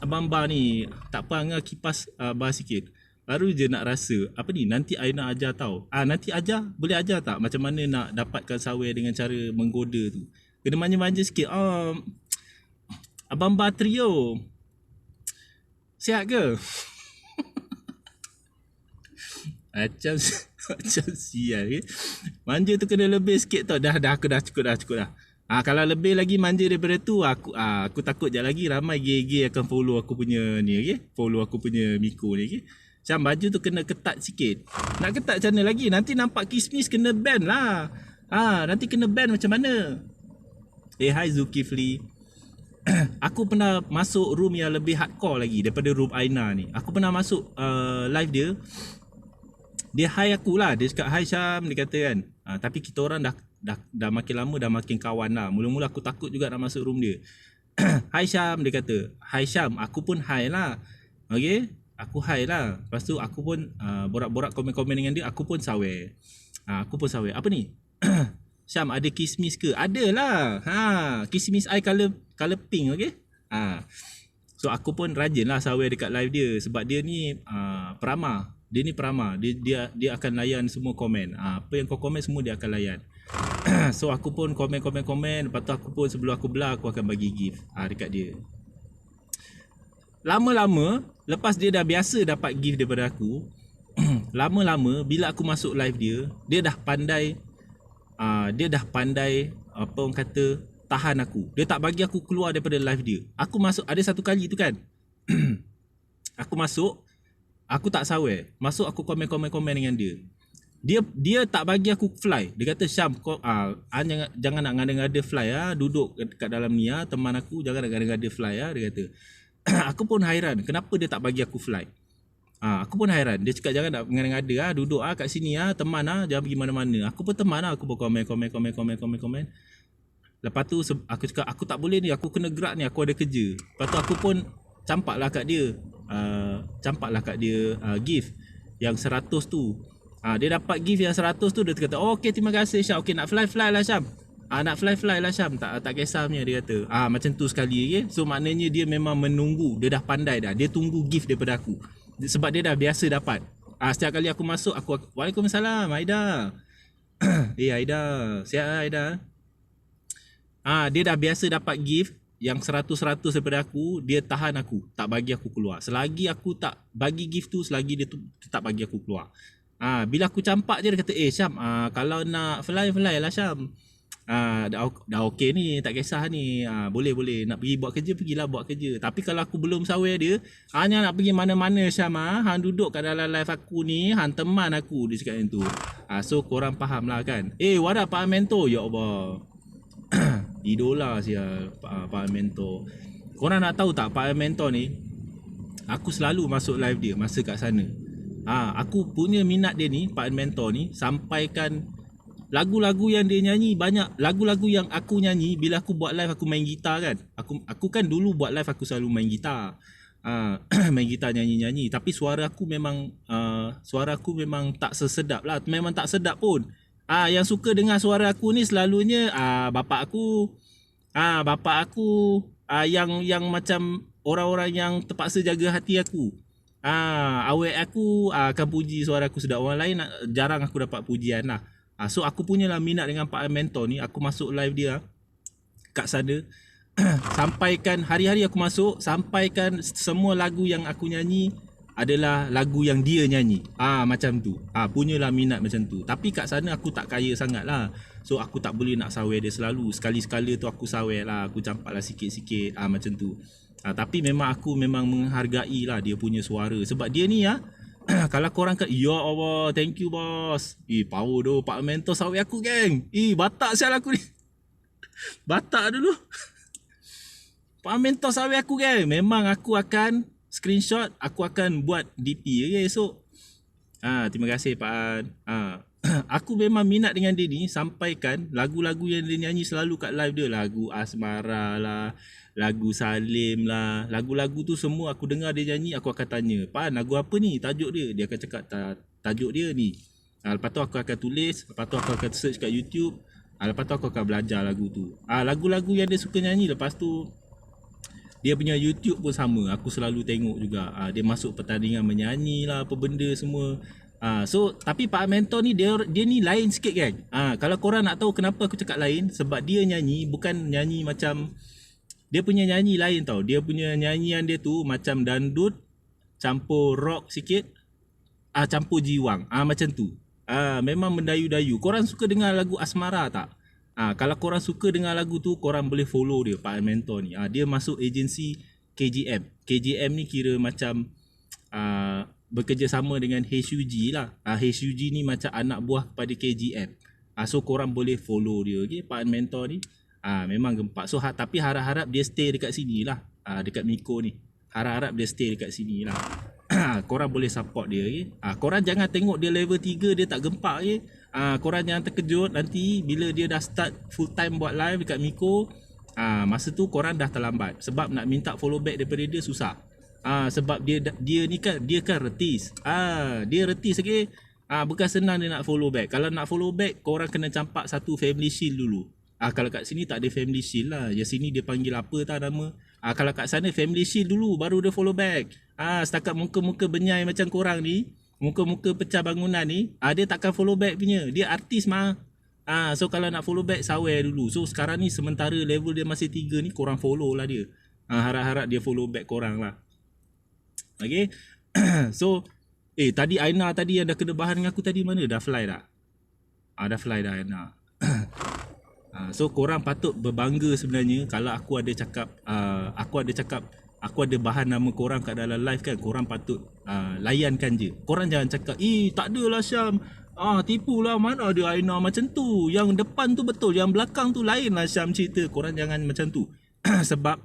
A: Abang Bar ni. Tak apa Angah kipas bar sikit. Baru je nak rasa. Apa ni? Nanti Aina ajar tau. Nanti ajar? Boleh ajar tak? Macam mana nak dapatkan sawer dengan cara menggoda tu? Kena manja-manja sikit. Abang Bar Trio. Sihat ke? Macam sial ke? Manja tu kena lebih sikit tau. Dah aku dah cukup dah. Kalau lebih lagi manja daripada tu, aku takut je lagi ramai gay-gay akan follow aku punya ni, okey? Follow aku punya Miko ni, okey? Macam baju tu kena ketat sikit. Nak ketat macam mana lagi? Nanti nampak kismis kena ban lah. Nanti kena ban macam mana? Hai Zulkifli. Aku pernah masuk room yang lebih hardcore lagi daripada room Aina ni. Aku pernah masuk live dia. Dia hi aku lah. Dia cakap hi Syam, dia kata kan. Tapi kita orang dah makin lama dah makin kawan lah. Mula-mula aku takut juga nak masuk room dia. Hi Syam, dia kata. Hi Syam, aku pun hi lah. Okay, aku hi lah. Lepas tu aku pun borak-borak komen-komen dengan dia. Aku pun sawer. Apa ni? Syam, ada kismis ke? Ada lah. Kismis I color pink, okay? So aku pun rajin lah sawer dekat live dia. Sebab dia ni peramah. Dia ni peramah. Dia akan layan semua komen. Apa yang kau komen semua dia akan layan. So aku pun komen. Lepas tu aku pun sebelum aku belah aku akan bagi gift dekat dia. Lama-lama lepas dia dah biasa dapat gift daripada aku, lama-lama bila aku masuk live dia, dia dah pandai apa orang kata tahan aku. Dia tak bagi aku keluar daripada live dia. Aku masuk ada satu kali tu kan. Aku masuk, aku tak sawer. Masuk aku komen dengan dia. Dia tak bagi aku fly. Dia kata Syam kau jangan nak ngada-ngada fly duduk kat dalam ni teman aku jangan nak ngada-ngada fly dia kata. Aku pun hairan kenapa dia tak bagi aku fly. Aku pun hairan. Dia cakap jangan nak ngada-ngada duduk kat sini teman jangan pergi mana-mana. Aku pun teman aku pun komen. Lepas tu aku cakap aku tak boleh ni, aku kena gerak ni, aku ada kerja. Lepas tu aku pun campaklah kat dia. Gift yang 100 tu. Dia dapat gift yang 100 tu, dia kata, okey terima kasih Syam. Okey nak fly lah Syam. Nak fly lah Syam. Tak kisah punya dia kata. Macam tu sekali, okay? So maknanya dia memang menunggu. Dia dah pandai dah. Dia tunggu gift daripada aku. Sebab dia dah biasa dapat. Setiap kali aku masuk, aku Waalaikumsalam Aida. Aida. Sihat Aida. Dia dah biasa dapat gift yang 100 daripada aku, dia tahan aku, tak bagi aku keluar. Selagi aku tak bagi gift tu, selagi dia tu tak bagi aku keluar. Bila aku campak je dia kata, Syam, kalau nak fly lah Syam. Dah okey ni, tak kisah ni. Boleh nak pergi buat kerja, pergilah buat kerja. Tapi kalau aku belum sawer dia, hanya nak pergi mana-mana Syam, hang duduk kat dalam live aku ni, hang teman aku, dia cakap macam tu. So korang faham lah kan. What up Pak Mento? Ya Allah. Idola sial Pak Mentor. Korang nak tahu tak Pak Mentor ni, aku selalu masuk live dia masa kat sana. Aku punya minat dia ni, Pak Mentor ni, sampaikan lagu-lagu yang dia nyanyi banyak. Lagu-lagu yang aku nyanyi bila aku buat live, aku main gitar kan. Aku kan dulu buat live aku selalu main gitar. Main gitar nyanyi-nyanyi, tapi suara aku memang tak sesedap lah. Memang tak sedap pun. Yang suka dengar suara aku ni selalunya bapak aku. Yang macam orang-orang yang terpaksa jaga hati aku. Awek aku akan puji suara aku sedap. Orang lain jarang aku dapat pujian lah. So aku punyalah minat dengan Pak Mentor ni. Aku masuk live dia kat sana. Sampaikan hari-hari aku masuk, sampaikan semua lagu yang aku nyanyi adalah lagu yang dia nyanyi. Macam tu. Punyalah minat macam tu. Tapi kat sana aku tak kaya sangat lah. So aku tak boleh nak sawer dia selalu. Sekali-sekala tu aku sawer lah. Aku campak lah sikit-sikit. Macam tu. Tapi memang aku memang menghargai lah dia punya suara. Sebab dia ni kalau korang kat, ya Allah, thank you bos. Power tu. Pak Mentor sawer aku geng. Batak sial aku ni. Batak dulu. Pak Mentor sawer aku geng. Memang aku akan screenshot, aku akan buat DP esok. Terima kasih Pak An. Aku memang minat dengan dia ni. Sampaikan lagu-lagu yang dia nyanyi selalu kat live dia. Lagu Asmara lah, lagu Salim lah. Lagu-lagu tu semua aku dengar dia nyanyi, aku akan tanya, Pak An, lagu apa ni? Tajuk dia. Dia akan cakap tajuk dia ni. Lepas tu aku akan tulis. Lepas tu aku akan search kat YouTube. Lepas tu aku akan belajar lagu tu. Lagu-lagu yang dia suka nyanyi. Lepas tu dia punya YouTube pun sama. Aku selalu tengok juga. Dia masuk pertandingan menyanyi lah, apa benda semua. So tapi Pak Mentor ni dia ni lain sikit kan. Kalau korang nak tahu kenapa aku cakap lain, sebab dia nyanyi bukan nyanyi macam, dia punya nyanyi lain tau. Dia punya nyanyian dia tu macam dandut campur rock sikit, campur jiwang. Macam tu. Memang mendayu-dayu. Korang suka dengar lagu Asmara tak? Kalau korang suka dengar lagu tu, korang boleh follow dia, Pak Mentor ni. Dia masuk agensi KGM. KGM ni kira macam bekerjasama dengan HUG lah. HUG ni macam anak buah kepada KGM. So korang boleh follow dia, okay? Pak Mentor ni memang gempak. So tapi harap-harap dia stay dekat sini lah, dekat Miko ni. Harap-harap dia stay dekat sini lah. Korang boleh support dia, okay? Korang jangan tengok dia level 3 dia tak gempak, okay? Korang jangan terkejut nanti bila dia dah start full time buat live dekat Miko. Masa tu korang dah terlambat. Sebab nak minta follow back daripada dia susah. Sebab dia ni kan, dia kan retis. Dia retis lagi. Bukan senang dia nak follow back. Kalau nak follow back, korang kena campak satu family shield dulu. Kalau kat sini tak ada family shield lah. Yang sini dia panggil apa tak nama. Kalau kat sana family shield dulu baru dia follow back. Setakat muka-muka benyai macam korang ni, muka-muka pecah bangunan ni, dia takkan follow back punya. Dia artis mah. So kalau nak follow back, sawer dulu. So sekarang ni sementara level dia masih 3 ni, korang follow lah dia. Harap-harap dia follow back korang lah. Okay. So tadi Aina tadi yang dah kena bahan dengan aku tadi mana? Dah fly dah? Dah fly dah Aina. So korang patut berbangga sebenarnya. Kalau aku ada cakap aku ada bahan nama korang kat dalam live kan, korang patut layankan je. Korang jangan cakap, tak adalah Syam, tipulah, mana ada Aina macam tu. Yang depan tu betul, yang belakang tu lain lah Syam cerita. Korang jangan macam tu. Sebab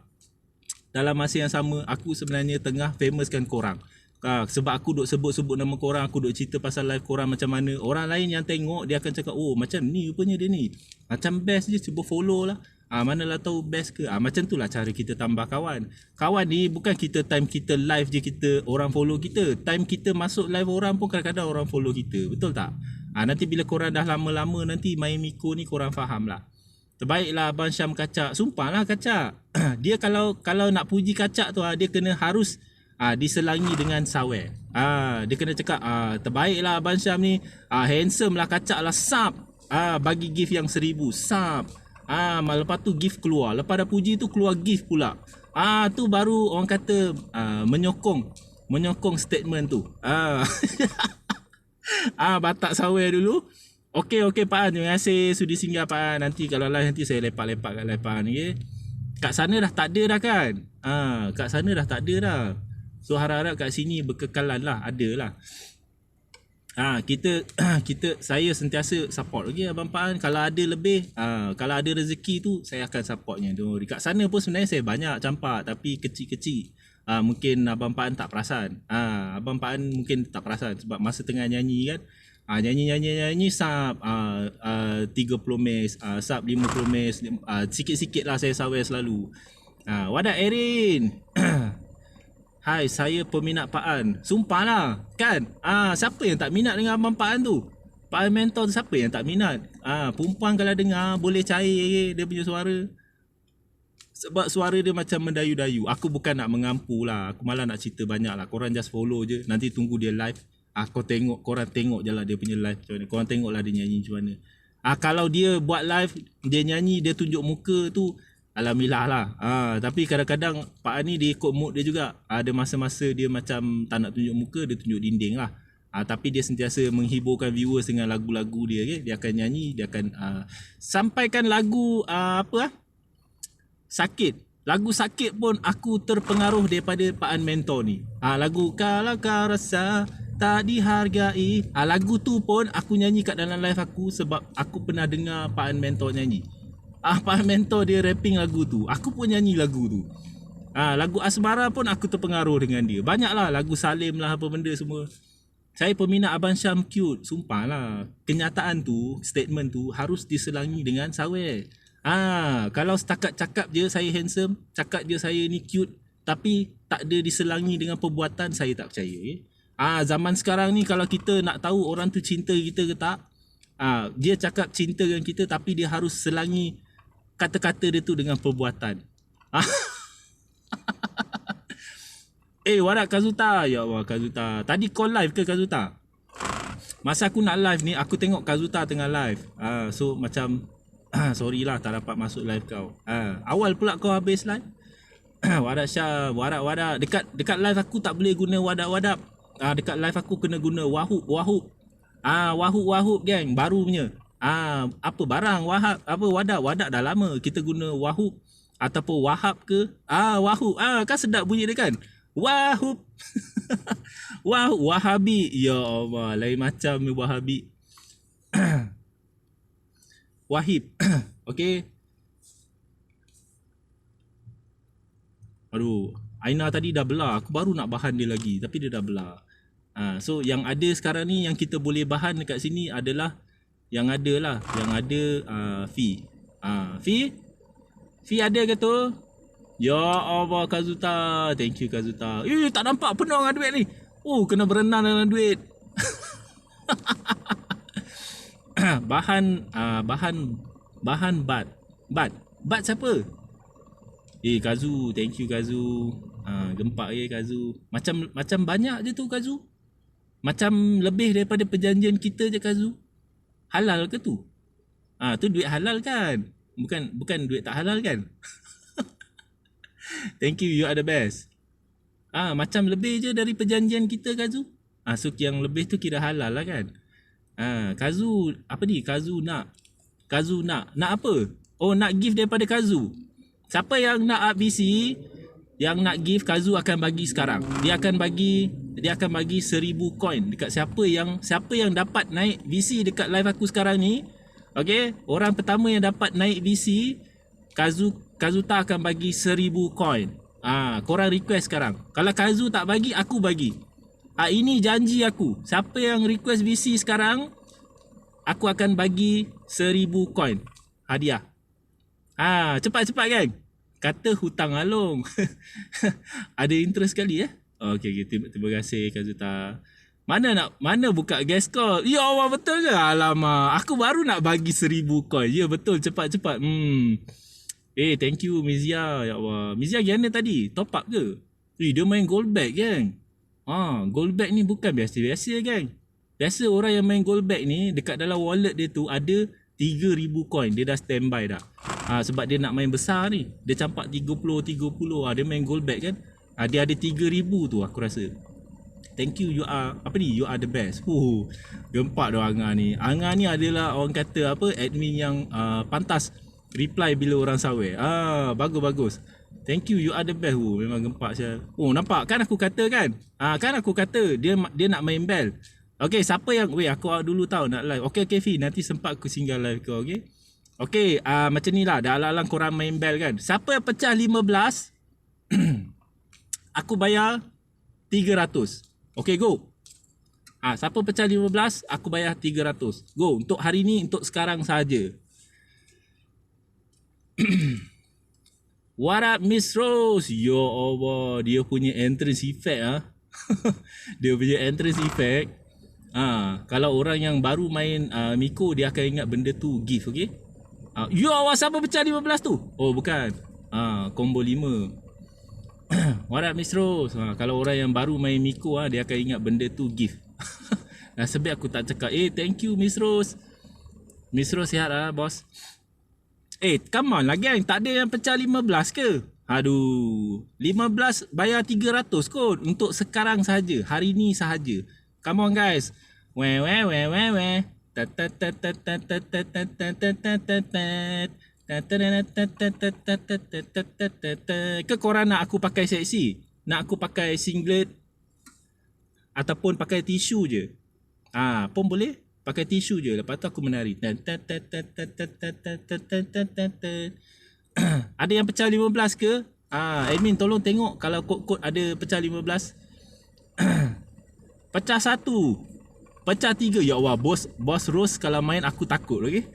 A: dalam masa yang sama, aku sebenarnya tengah famouskan korang. Sebab aku duk sebut-sebut nama korang, aku duk cerita pasal live korang macam mana. Orang lain yang tengok, dia akan cakap, oh macam ni rupanya dia ni, macam best je, cuba follow lah. Manalah tahu best ke. Macam tu lah cara kita tambah kawan. Kawan ni bukan kita time kita live je kita orang follow kita. Time kita masuk live orang pun kadang-kadang orang follow kita. Betul tak? Nanti bila korang dah lama-lama nanti main Miko ni, korang faham lah. Terbaiklah Abang Syam Kacak. Sumpahlah Kacak. Dia kalau nak puji Kacak tu, dia kena harus diselangi dengan sawer. Dia kena cakap, terbaiklah Abang Syam ni. Handsome lah Kacak lah. Sap. Bagi gift yang 1000. Sap. Lepas tu gift keluar. Lepas dah puji tu keluar gift pula. Tu baru orang kata menyokong statement tu. Batak sawer dulu. Okey Pak An, terima kasih sudi singgah Pak An. Nanti kalau live nanti saya lepak-lepak kat live Pak An, okay? Kat sana dah tak ada dah kan? Kat sana dah tak ada dah. So harap-harap kat sini berkekalan lah, ada lah. Saya sentiasa support lagi Abang Pak An. Kalau ada lebih, kalau ada rezeki tu, saya akan supportnya. Kat sana pun sebenarnya saya banyak campak, tapi kecil-kecil. Mungkin Abang Pak An tak perasan. Abang Pak An mungkin tak perasan sebab masa tengah nyanyi kan, nyanyi sub 30 mes, sub 50 mes, sikit-sikit lah saya sawer selalu. Wadah Erin. Hai, saya peminat Pak An. Sumpah lah kan. Siapa yang tak minat dengan Abang Pak An tu? Pak An Mentor tu siapa yang tak minat? Perempuan kalau dengar boleh cair dia punya suara. Sebab suara dia macam mendayu-dayu. Aku bukan nak mengampu lah, aku malah nak cerita banyak lah. Korang just follow je, nanti tunggu dia live. Korang tengok je lah dia punya live macam mana. Korang tengok lah dia nyanyi macam mana. Kalau dia buat live, dia nyanyi, dia tunjuk muka tu, Alhamdulillah lah. Tapi kadang-kadang Pak An ni dia ikut mood dia juga. Ada masa-masa dia macam tak nak tunjuk muka, dia tunjuk dinding lah. Tapi dia sentiasa menghiburkan viewers dengan lagu-lagu dia. Okay? Dia akan nyanyi, dia akan sampaikan lagu sakit. Lagu sakit pun aku terpengaruh daripada Pak An mentor ni. Lagu Kalau Kau Rasa Tak Dihargai. Lagu tu pun aku nyanyi kat dalam live aku sebab aku pernah dengar Pak An mentor nyanyi. Pak An mentor dia rapping lagu tu. Aku pun nyanyi lagu tu. Lagu Asmara pun aku terpengaruh dengan dia. Banyak lah lagu Salim lah apa benda semua. Saya peminat Abang Syam cute. Sumpah lah. Kenyataan tu, statement tu harus diselangi dengan sawit. Kalau setakat cakap je saya handsome, cakap je saya ni cute, tapi tak ada diselangi dengan perbuatan, saya tak percaya. Zaman sekarang ni kalau kita nak tahu orang tu cinta kita ke tak, dia cakap cinta dengan kita tapi dia harus selangi kata-kata dia tu dengan perbuatan. What up Kazuta? Ya Allah Kazuta. Tadi call live ke Kazuta? Masa aku nak live ni, aku tengok Kazuta tengah live. So macam sorry lah tak dapat masuk live kau. Awal pula kau habis live. Wadak Syah, wadak. Dekat live aku tak boleh guna wadak. Dekat live aku kena guna wahub. Wahub geng, baru punya. Apa barang wahab, apa wadak dah lama kita guna wahub ataupun wahab ke. Wahub. Kan sedap bunyi dia kan? Wahub. Wahabi. Ya Allah, lain macam ni Wahabi. Wahib. Okay. Aduh, Aina tadi dah belah. Aku baru nak bahan dia lagi tapi dia dah belah. So yang ada sekarang ni yang kita boleh bahan dekat sini adalah yang ada fee. Fee ada ke tu? Ya Allah Kazuta. Thank you Kazuta. Tak nampak penuh dengan duit ni. Kena berenang dengan duit. bahan bat siapa? Kazu, thank you Kazu. Gempak Kazu. Macam banyak je tu Kazu. Macam lebih daripada perjanjian kita je Kazu. Halal ke tu? Tu duit halal kan? Bukan duit tak halal kan? Thank you, you are the best. Macam lebih je dari perjanjian kita Kazu. So yang lebih tu kira halal lah kan? Kazu apa ni? Kazu nak apa? Nak gift daripada Kazu. Siapa yang nak VC, yang nak gift, Kazu akan bagi sekarang. Dia akan bagi 1000 coin dekat siapa yang dapat naik VC dekat live aku sekarang ni. Okay, orang pertama yang dapat naik VC, Kazuta akan bagi 1000 coin. Korang request sekarang. Kalau Kazu tak bagi, aku bagi. Ini janji aku. Siapa yang request VC sekarang, aku akan bagi 1000 coin hadiah. Cepat-cepat kan? Kata hutang alung. Ada interest sekali Okay, terima kasih Kazuta. Mana buka guest call? Ya Allah, betul ke? Alamak, aku baru nak bagi 1000 coin. Ya betul, cepat-cepat. Thank you Mizia. Ya Allah, Mizia gimana tadi? Top up ke? Dia main gold bag geng. Gold bag ni bukan biasa-biasa geng. Biasa orang yang main gold bag ni, dekat dalam wallet dia tu ada 3000 coin. Dia dah standby dah. Sebab dia nak main besar ni. Dia campak 30. Dia main gold bag kan. Dia ada 3000 tu aku rasa. Thank you, you are the best. Gempak dah Angah ni. Angah ni adalah orang kata admin yang pantas reply bila orang sawer. Bagus. Thank you, you are the best. Memang gempak saya. Nampak kan aku kata kan? Kan aku kata dia nak main bell. Okay, siapa yang aku dulu tahu nak live. Okay Fi, nanti sempat aku singgah live kau, okay? Okay, macam ni lah. Dah alang-alang korang main bell kan. Siapa yang pecah 15, aku bayar 300. Okay, go. Siapa pecah 15, aku bayar 300. Go, untuk hari ni, untuk sekarang saja. What up Miss Rose? Ya Allah, dia punya entrance effect Dia punya entrance effect. Kalau orang yang baru main Miko, dia akan ingat benda tu gift, okay? Ya Allah, siapa pecah 15 tu? Bukan. Combo 5. What up Miss Rose? Kalau orang yang baru main Miko, dia akan ingat benda tu gift. Nasib aku tak cakap. Thank you Miss Rose. Miss Rose sihat bos. Come on lah geng. Tak ada yang pecah 15 ke? Aduh. 15 bayar 300 kot. Untuk sekarang sahaja. Hari ni sahaja. Come on guys. Weh weh weh weh weh. Ke korang nak aku pakai seksi? Nak aku pakai singlet? Ataupun pakai tisu je? Pun boleh. Pakai tisu je. Lepas tu aku menari. Ada yang pecah 15 ke? Admin tolong tengok kalau kod-kod ada pecah 15. Pecah 1. Pecah 3. Ya Allah, bos Ros kalau main aku takut, okey?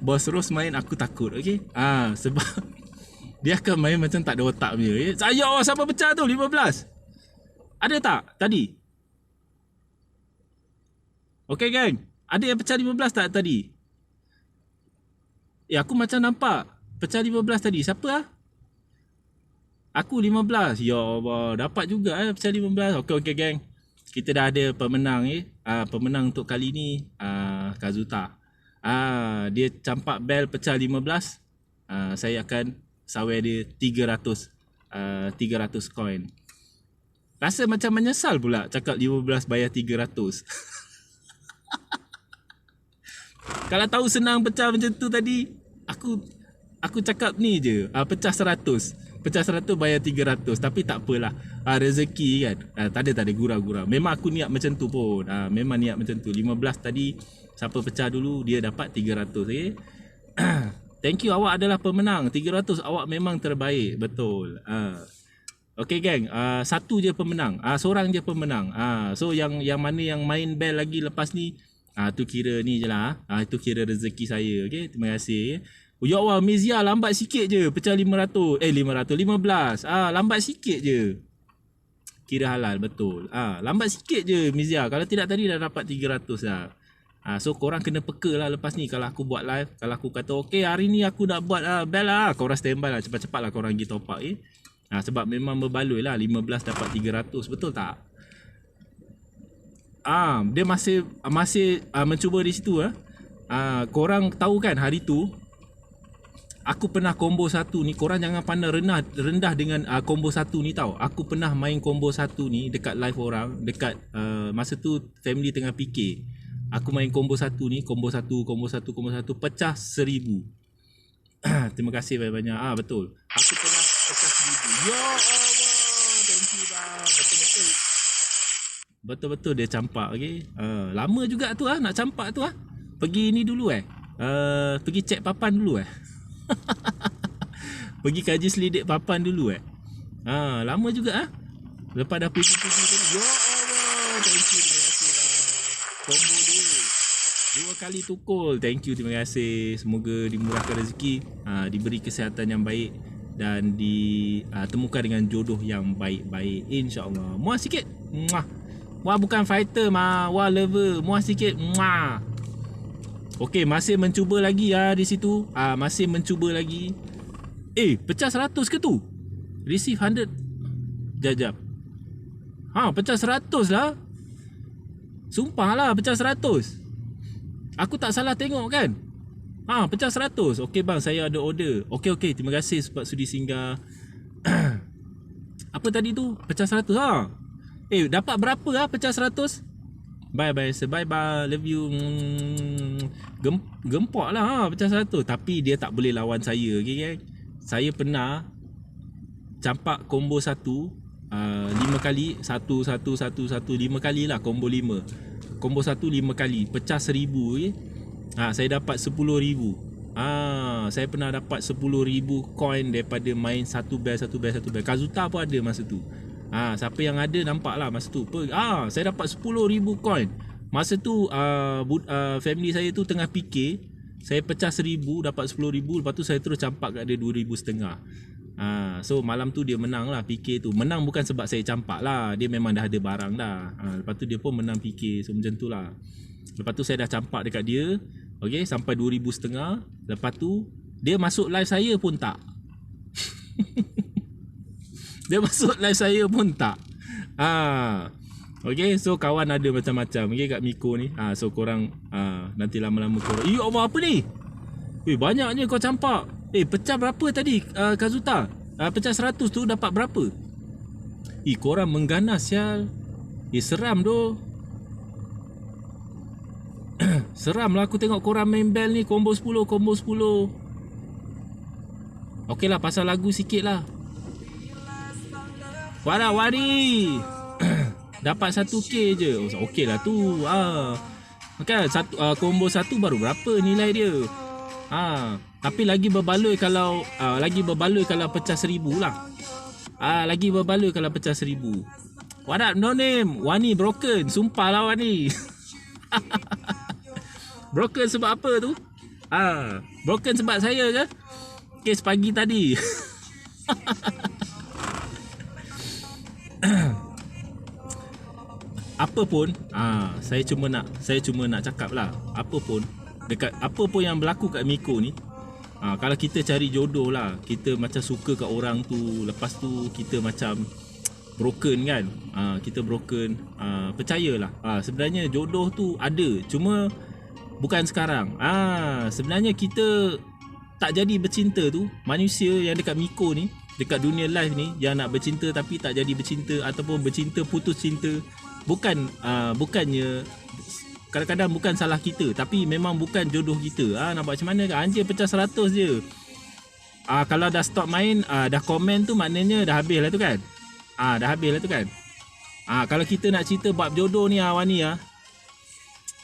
A: Bos Ros main aku takut, okey? Sebab dia akan main macam tak ada otak punya. Ya Allah, siapa pecah tu 15? Ada tak tadi? Okey geng, ada yang pecah 15 tak tadi? Aku macam nampak pecah 15 tadi. Siapa Aku 15. Ya Allah, dapat juga pecah 15. Okey geng. Kita dah ada pemenang pemenang untuk kali ni Kazuta. Dia campak bel pecah 15. Saya akan sawer dia 300 koin. Rasa macam menyesal pula cakap 15 bayar 300. Kalau tahu senang pecah macam tu tadi, aku cakap ni je, pecah 100. Pecah 100 bayar 300. Tapi tak apalah. Rezeki kan. Tak ada gurau-gurau. Memang aku niat macam tu pun. Memang niat macam tu. 15 tadi, siapa pecah dulu dia dapat 300. Okay? Thank you, awak adalah pemenang. 300 awak memang terbaik. Betul. Okay geng, satu je pemenang. Seorang je pemenang. So yang mana yang main bel lagi lepas ni, tu kira ni je lah. Itu kira rezeki saya. Okay, terima kasih. Ya Allah, Mizia lambat sikit je. Pecah 500. 15. Lambat sikit je. Kira halal, betul. Lambat sikit je Mizia. Kalau tidak tadi dah dapat 300 lah. So korang kena peka lah lepas ni kalau aku buat live. Kalau aku kata okay hari ni aku nak buat bel lah, korang standby lah. Cepat-cepat lah korang pergi top up. Sebab memang berbaloi lah. 15 dapat 300. Betul tak? Dia masih mencuba di situ. Korang tahu kan hari tu aku pernah combo 1 ni. Korang jangan pandang rendah dengan combo 1 ni tau. Aku pernah main combo 1 ni dekat live orang. Dekat masa tu family tengah fikir. Aku main combo 1 ni. Combo 1 pecah 1000. Terima kasih banyak-banyak. Betul. Aku pernah pecah 1000. Ya Allah, thank you bang. Betul-betul dia campak. Okay? Lama juga tu nak campak tu. Pergi ni dulu pergi cek papan dulu pergi kaji selidik papan dulu lama juga lepas dah puji-puji tu. Ya Allah, thank you, terima kasih lah. Combo dia 2 kali tukul. Thank you, terima kasih. Semoga dimurahkan rezeki, diberi kesihatan yang baik dan ditemukan dengan jodoh yang baik-baik, insya-Allah. Muah sikit. Wah bukan fighter wah lover. Muah sikit. Okey, masih mencuba lagi di situ. Masih mencuba lagi. Pecah 100 ke tu? Receive 100. Jap. Pecah 100 lah. Sumpah lah pecah 100. Aku tak salah tengok kan? Pecah 100. Okey bang, saya ada order. Okey, terima kasih sebab sudi singgah. Apa tadi tu? Pecah 100. Dapat berapa pecah 100? Bye. Love you. Gempok lah pecah 100. Tapi dia tak boleh lawan saya. Okay, kan? Saya pernah campak combo 1 5 kali. 1 5 kali lah. Combo 5. Combo 1 5 kali. Pecah 1000. Okay? Saya dapat 10,000. Saya pernah dapat 10,000 coin daripada main satu bel. Kazuta pun ada masa tu. Siapa yang ada nampak lah masa tu. Saya dapat 10,000 coin. Masa tu family saya tu tengah fikir. Saya pecah 1000 dapat 10,000. Lepas tu saya terus campak kat dia 2,500. So malam tu dia menang lah fikir tu. Menang bukan sebab saya campak lah. Dia memang dah ada barang dah. Lepas tu dia pun menang fikir. So macam tu lah. Lepas tu saya dah campak dekat dia. Okay, sampai 2,500. Lepas tu dia masuk live saya pun tak. Dia masuk live saya pun tak. Okay, so kawan ada macam-macam. Okay, kat Miko ni. So korang nanti lama-lama korang. Allah, apa ni? Banyaknya kau campak. Pecah berapa tadi Kazuta? Pecah 100 tu dapat berapa? Korang mengganas sial. Seram doh. Seram lah aku tengok korang main bel ni. Combo 10, combo 10. Okey lah, pasal lagu sikit lah. Wadah Wadi. Dapat 1k je. Okey lah tu. Kan combo 1 baru berapa nilai dia. Tapi lagi berbaloi kalau pecah 1000 lah. Lagi berbaloi kalau pecah 1000. What up no name? Wani broken. Sumpah lah Wani. Broken sebab apa tu? Broken sebab saya ke? Kes pagi tadi. Apa pun, saya cuma nak cakap lah. Apa pun yang berlaku kat Miko ni, kalau kita cari jodoh lah, kita macam suka kat orang tu, lepas tu kita macam broken kan, kita broken, percayalah, sebenarnya jodoh tu ada, cuma bukan sekarang. Sebenarnya kita tak jadi bercinta tu, manusia yang dekat Miko ni, dekat dunia live ni, yang nak bercinta tapi tak jadi bercinta, ataupun bercinta putus cinta, bukannya kadang-kadang bukan salah kita, tapi memang bukan jodoh kita. Nak buat macam mana kan? Anjir pecah 100 je. Kalau dah stop main, dah komen tu maknanya dah habis lah tu kan. Dah habis lah tu kan. Kalau kita nak cerita bab jodoh ni Wani,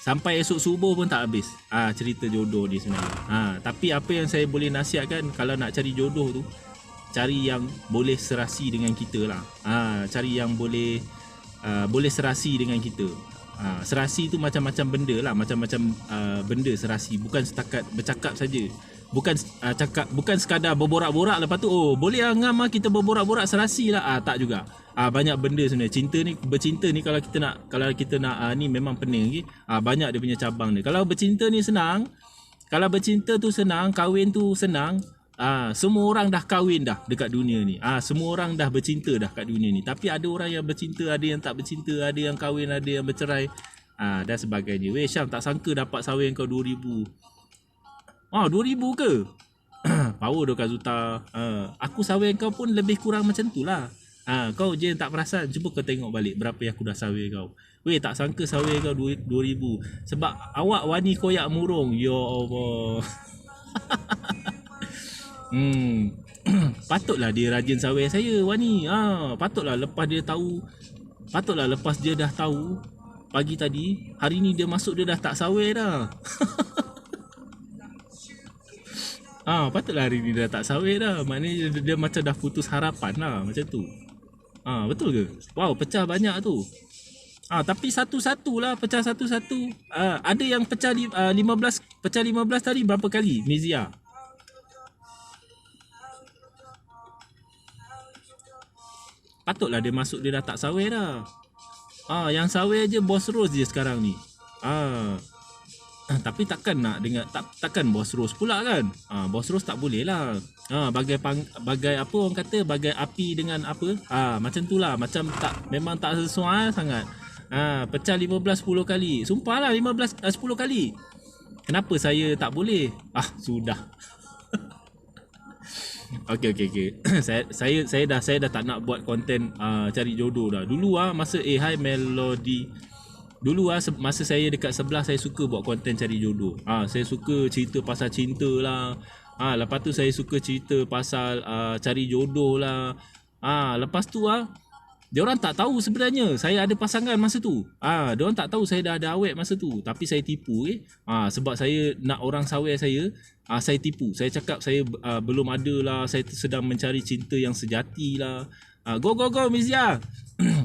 A: sampai esok subuh pun tak habis cerita jodoh ni sebenarnya. Tapi apa yang saya boleh nasihatkan, kalau nak cari jodoh tu, cari yang boleh serasi dengan kita lah. Cari yang boleh serasi dengan kita. Serasi tu macam-macam benda lah, macam-macam benda serasi, bukan setakat bercakap saja, bukan sekadar berborak-borak lepas tu boleh ngam kita berborak-borak serasi lah, tak juga. Banyak benda sebenarnya. Bercinta ni kalau kita nak ni memang pening lagi. Banyak dia punya cabang dia. Kalau bercinta ni senang, kalau bercinta tu senang, kahwin tu senang. Semua orang dah kahwin dah dekat dunia ni. Semua orang dah bercinta dah kat dunia ni. Tapi ada orang yang bercinta, ada yang tak bercinta, ada yang kahwin, ada yang bercerai, dan sebagainya. Weh Syam, tak sangka dapat sawin kau 2000. 2000 ke? Power doh Kazuta. Aku sawin kau pun lebih kurang macam tu lah. Kau je yang tak perasan. Cuba kau tengok balik berapa yang aku dah sawin kau. Weh, tak sangka sawin kau 2000. Sebab awak Wani koyak murung. Ya Allah. Patutlah dia rajin sawir saya Wani. Patutlah lepas dia dah tahu pagi tadi, hari ni dia masuk dia dah tak sawir dah. Patutlah hari ni dah tak sawir dah. Maknanya dia macam dah putus harapan lah, macam tu. Betul ke? Wow, pecah banyak tu. Tapi satu-satu lah, pecah satu-satu. Ada yang pecah 15 tadi berapa kali Mizia? Patutlah dia masuk dia dah tak sawir dah. Yang sawir je Boss Rose je sekarang ni. Tapi takkan nak dengar, takkan Boss Rose pula kan. Boss Rose tak boleh lah. Bagai apa orang kata, bagai api dengan apa, macam tu lah. Macam memang tak sesuai sangat. Pecah 15 10 kali. Sumpah lah 10 kali. Kenapa saya tak boleh? Sudah. Okey. saya dah tak nak buat konten cari jodoh dah. Dulu masa hi Melody. Dulu masa saya dekat sebelah, saya suka buat konten cari jodoh. Saya suka cerita pasal cinta lah. Lepas tu saya suka cerita pasal cari jodoh lah. Lepas tu diorang tak tahu sebenarnya saya ada pasangan masa tu. Diorang tak tahu saya dah ada awet masa tu. Tapi saya tipu sebab saya nak orang sawir saya. Saya tipu. Saya cakap saya belum ada lah, saya sedang mencari cinta yang sejati lah. Go Mizia.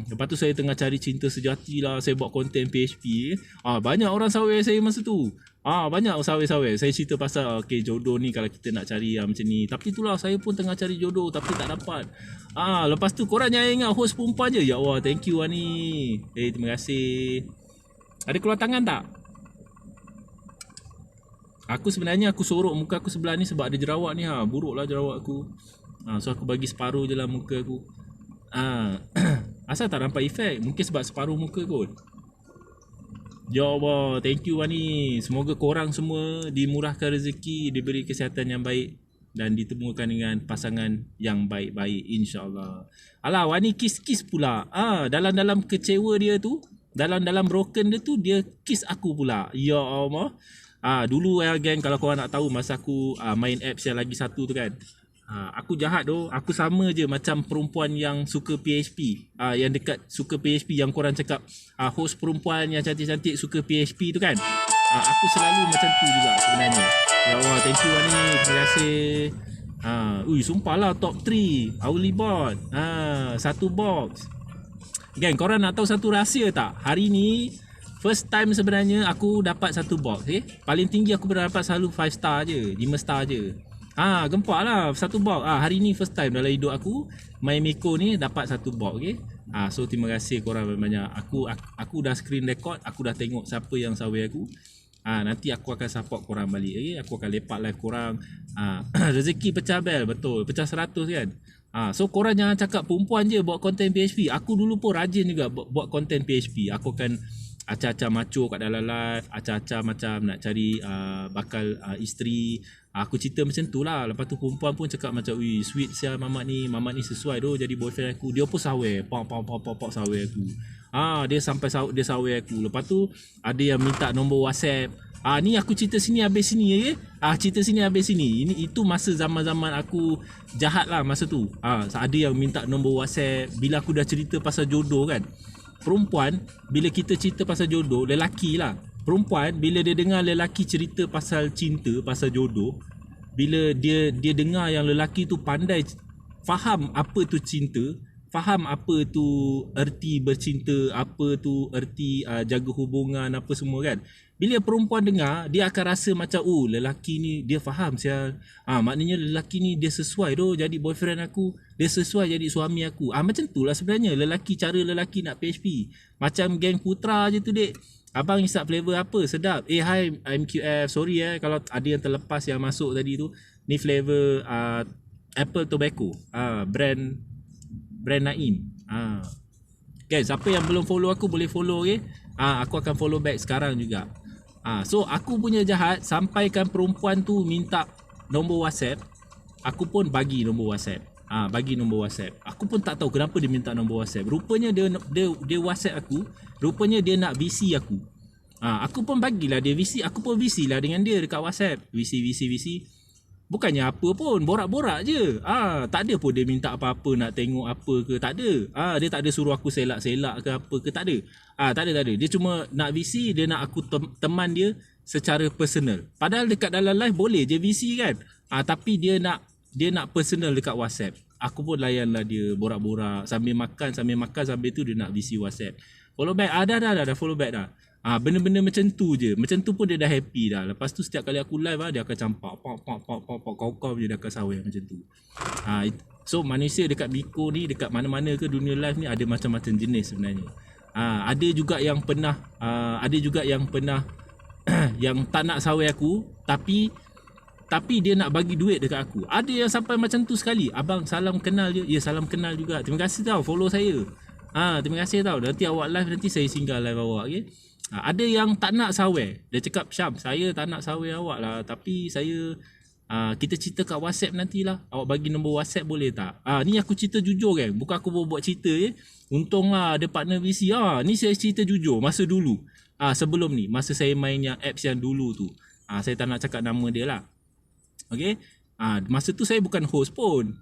A: Lepas tu saya tengah cari cinta sejati lah. Saya buat konten PHP. Banyak orang sawir saya masa tu. Banyak sawir-sawir. Saya cerita pasal jodoh ni kalau kita nak cari macam ni. Tapi itulah, saya pun tengah cari jodoh tapi tak dapat. Lepas tu korang jangan ingat host perempuan je. Ya Allah, thank you Wani. Terima kasih. Ada keluar tangan tak? Aku sebenarnya sorok muka aku sebelah ni sebab ada jerawat ni. Buruk lah jerawat aku. So aku bagi separuh je lah muka aku. Asal tak nampak efek? Mungkin sebab separuh muka kot. Ya Allah, thank you Wani. Semoga korang semua dimurahkan rezeki, diberi kesihatan yang baik dan ditemukan dengan pasangan yang baik-baik, insya-Allah. Alah, Wani kiss-kiss pula. Dalam-dalam kecewa dia tu, dalam-dalam broken dia tu, dia kiss aku pula. Ya Allah. Dulu geng, kalau korang nak tahu masa aku main apps yang lagi satu tu kan. Aku jahat tu. Aku sama je macam perempuan yang suka PHP. Yang dekat suka PHP yang korang cakap host perempuan yang cantik-cantik suka PHP tu kan. Aku selalu macam tu juga sebenarnya. Ya Allah, thank you Wani. Terima kasih. Sumpah lah top 3 Auli bot. Satu box. Gang, korang nak tahu satu rahsia tak? Hari ni first time sebenarnya aku dapat satu box. Paling tinggi aku pernah dapat selalu 5 star je, 5 star je. Gempak lah satu box. Hari ni first time dalam hidup aku main Miko ni dapat satu box. So terima kasih korang banyak. Aku dah screen record, aku dah tengok siapa yang sawer aku. Nanti aku akan support korang balik. Aku akan lepak live korang. Rezeki pecah bel, betul. Pecah 100 kan. So korang jangan cakap perempuan je buat konten PHP. Aku dulu pun rajin juga buat konten PHP. Aku akan acah-acah macho kat dalam live, acah-acah macam nak cari bakal isteri. Aku cerita macam tu lah. Lepas tu perempuan pun cakap macam, "Ui, sweet sial Mamat ni sesuai tu jadi boyfriend aku." Dia pun sawer, pop sawer aku. Dia sampai dia sawer aku. Lepas tu ada yang minta nombor WhatsApp. Ni aku cerita sini habis sini cerita sini habis sini. Itu masa zaman-zaman aku jahat lah masa tu. Ada yang minta nombor WhatsApp bila aku dah cerita pasal jodoh kan. Perempuan bila kita cerita pasal jodoh, lelaki lah. Perempuan bila dia dengar lelaki cerita pasal cinta, pasal jodoh, bila dia dengar yang lelaki tu pandai faham apa tu cinta, faham apa tu erti bercinta, apa tu erti jaga hubungan apa semua kan. Bila perempuan dengar, dia akan rasa macam lelaki ni dia faham sial. Maknanya lelaki ni dia sesuai tu jadi boyfriend aku, dia sesuai jadi suami aku. Macam tu lah sebenarnya cara lelaki nak PHP. Macam geng Putra je tu dek. Abang isap flavor apa? Sedap. Hi MQF. Sorry kalau ada yang terlepas yang masuk tadi tu. Ni flavor Apple Tobacco. Brand Naim. Okay, siapa yang belum follow aku boleh follow aku akan follow back sekarang juga. So aku punya jahat sampaikan perempuan tu minta nombor WhatsApp. Aku pun bagi nombor WhatsApp. Bagi nombor WhatsApp. Aku pun tak tahu kenapa dia minta nombor WhatsApp. Rupanya dia WhatsApp aku. Rupanya dia nak VC aku. Aku pun bagilah dia VC. Aku pun VC lah dengan dia dekat WhatsApp. VC. Bukannya apa pun, borak-borak je. Tak ada pun dia minta apa-apa, nak tengok apa ke, tak ada. Dia tak ada suruh aku selak-selak ke apa ke, tak ada. Tak ada. Dia cuma nak VC, dia nak aku teman dia secara personal. Padahal dekat dalam live boleh je VC kan. Tapi dia nak personal dekat WhatsApp. Aku pun layan lah dia borak-borak sambil makan sambil tu dia nak VC WhatsApp. Follow back. Dah follow back dah. Benda-benda macam tu je. Macam tu pun dia dah happy dah. Lepas tu setiap kali aku live dia akan campak kau je dia akan sawer macam tu. So manusia dekat Biko ni, dekat mana-mana ke dunia live ni ada macam-macam jenis sebenarnya. Ada juga yang pernah yang tak nak sawer aku tapi dia nak bagi duit dekat aku. Ada yang sampai macam tu sekali. Abang salam kenal je. Ya, salam kenal juga. Terima kasih tau follow saya. Terima kasih tau. Nanti awak live, nanti saya singgah live awak. Ada yang tak nak sawer. Dia cakap, "Syam, saya tak nak sawer awak lah. Tapi saya kita cerita kat WhatsApp nantilah. Awak bagi nombor WhatsApp boleh tak?" Ni aku cerita jujur kan. Bukan aku buat cerita Untunglah ada partner VC. Ni saya cerita jujur masa dulu. Sebelum ni, masa saya main yang apps yang dulu tu. Saya tak nak cakap nama dia lah. Okay. Masa tu saya bukan host pun.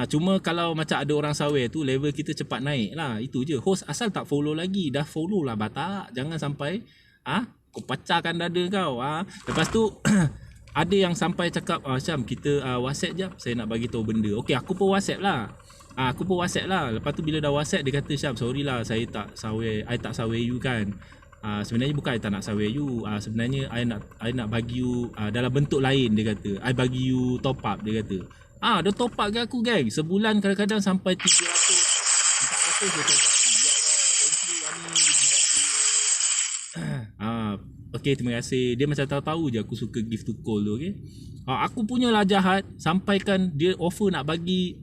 A: Cuma kalau macam ada orang sawer tu, level kita cepat naik lah. Itu je. Host asal tak follow lagi. Dah follow lah batak. Jangan sampai kau pecahkan dada kau. Lepas tu ada yang sampai cakap, Syam, kita WhatsApp jap, saya nak bagi tahu benda. Okey, aku pun WhatsApp lah. Lepas tu bila dah WhatsApp, dia kata, "Syam, sorry lah, I tak sawer you kan. Sebenarnya bukan I tak nak sawer you. Sebenarnya I nak bagi you dalam bentuk lain," dia kata. "I bagi you top up," dia kata. Dia top up ke aku geng. Sebulan kadang-kadang sampai 300 400 dia top up. Ya Allah, thank you Ani. Okay, terima kasih. Dia macam tahu-tahu je aku suka give to call tu, okay. Aku punya lah jahat, sampaikan dia offer nak bagi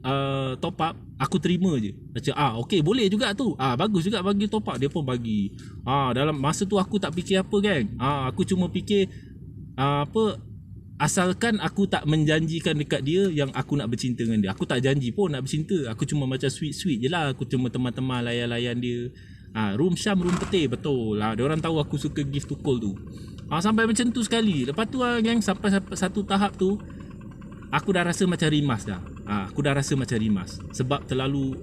A: top up, aku terima je. Macam okay, boleh juga tu. Bagus juga bagi top up, dia pun bagi. Dalam masa tu aku tak fikir apa kan. Aku cuma fikir apa, asalkan aku tak menjanjikan dekat dia yang aku nak bercinta dengan dia. Aku tak janji pun nak bercinta. Aku cuma macam sweet-sweet je lah. Aku cuma teman-teman layan-layan dia. Room Syam, room Peti, betul lah. Diorang tahu aku suka give to call tu. Sampai macam tu sekali. Lepas tu gang, sampai satu tahap tu aku dah rasa macam rimas dah. Aku dah rasa macam rimas. Sebab terlalu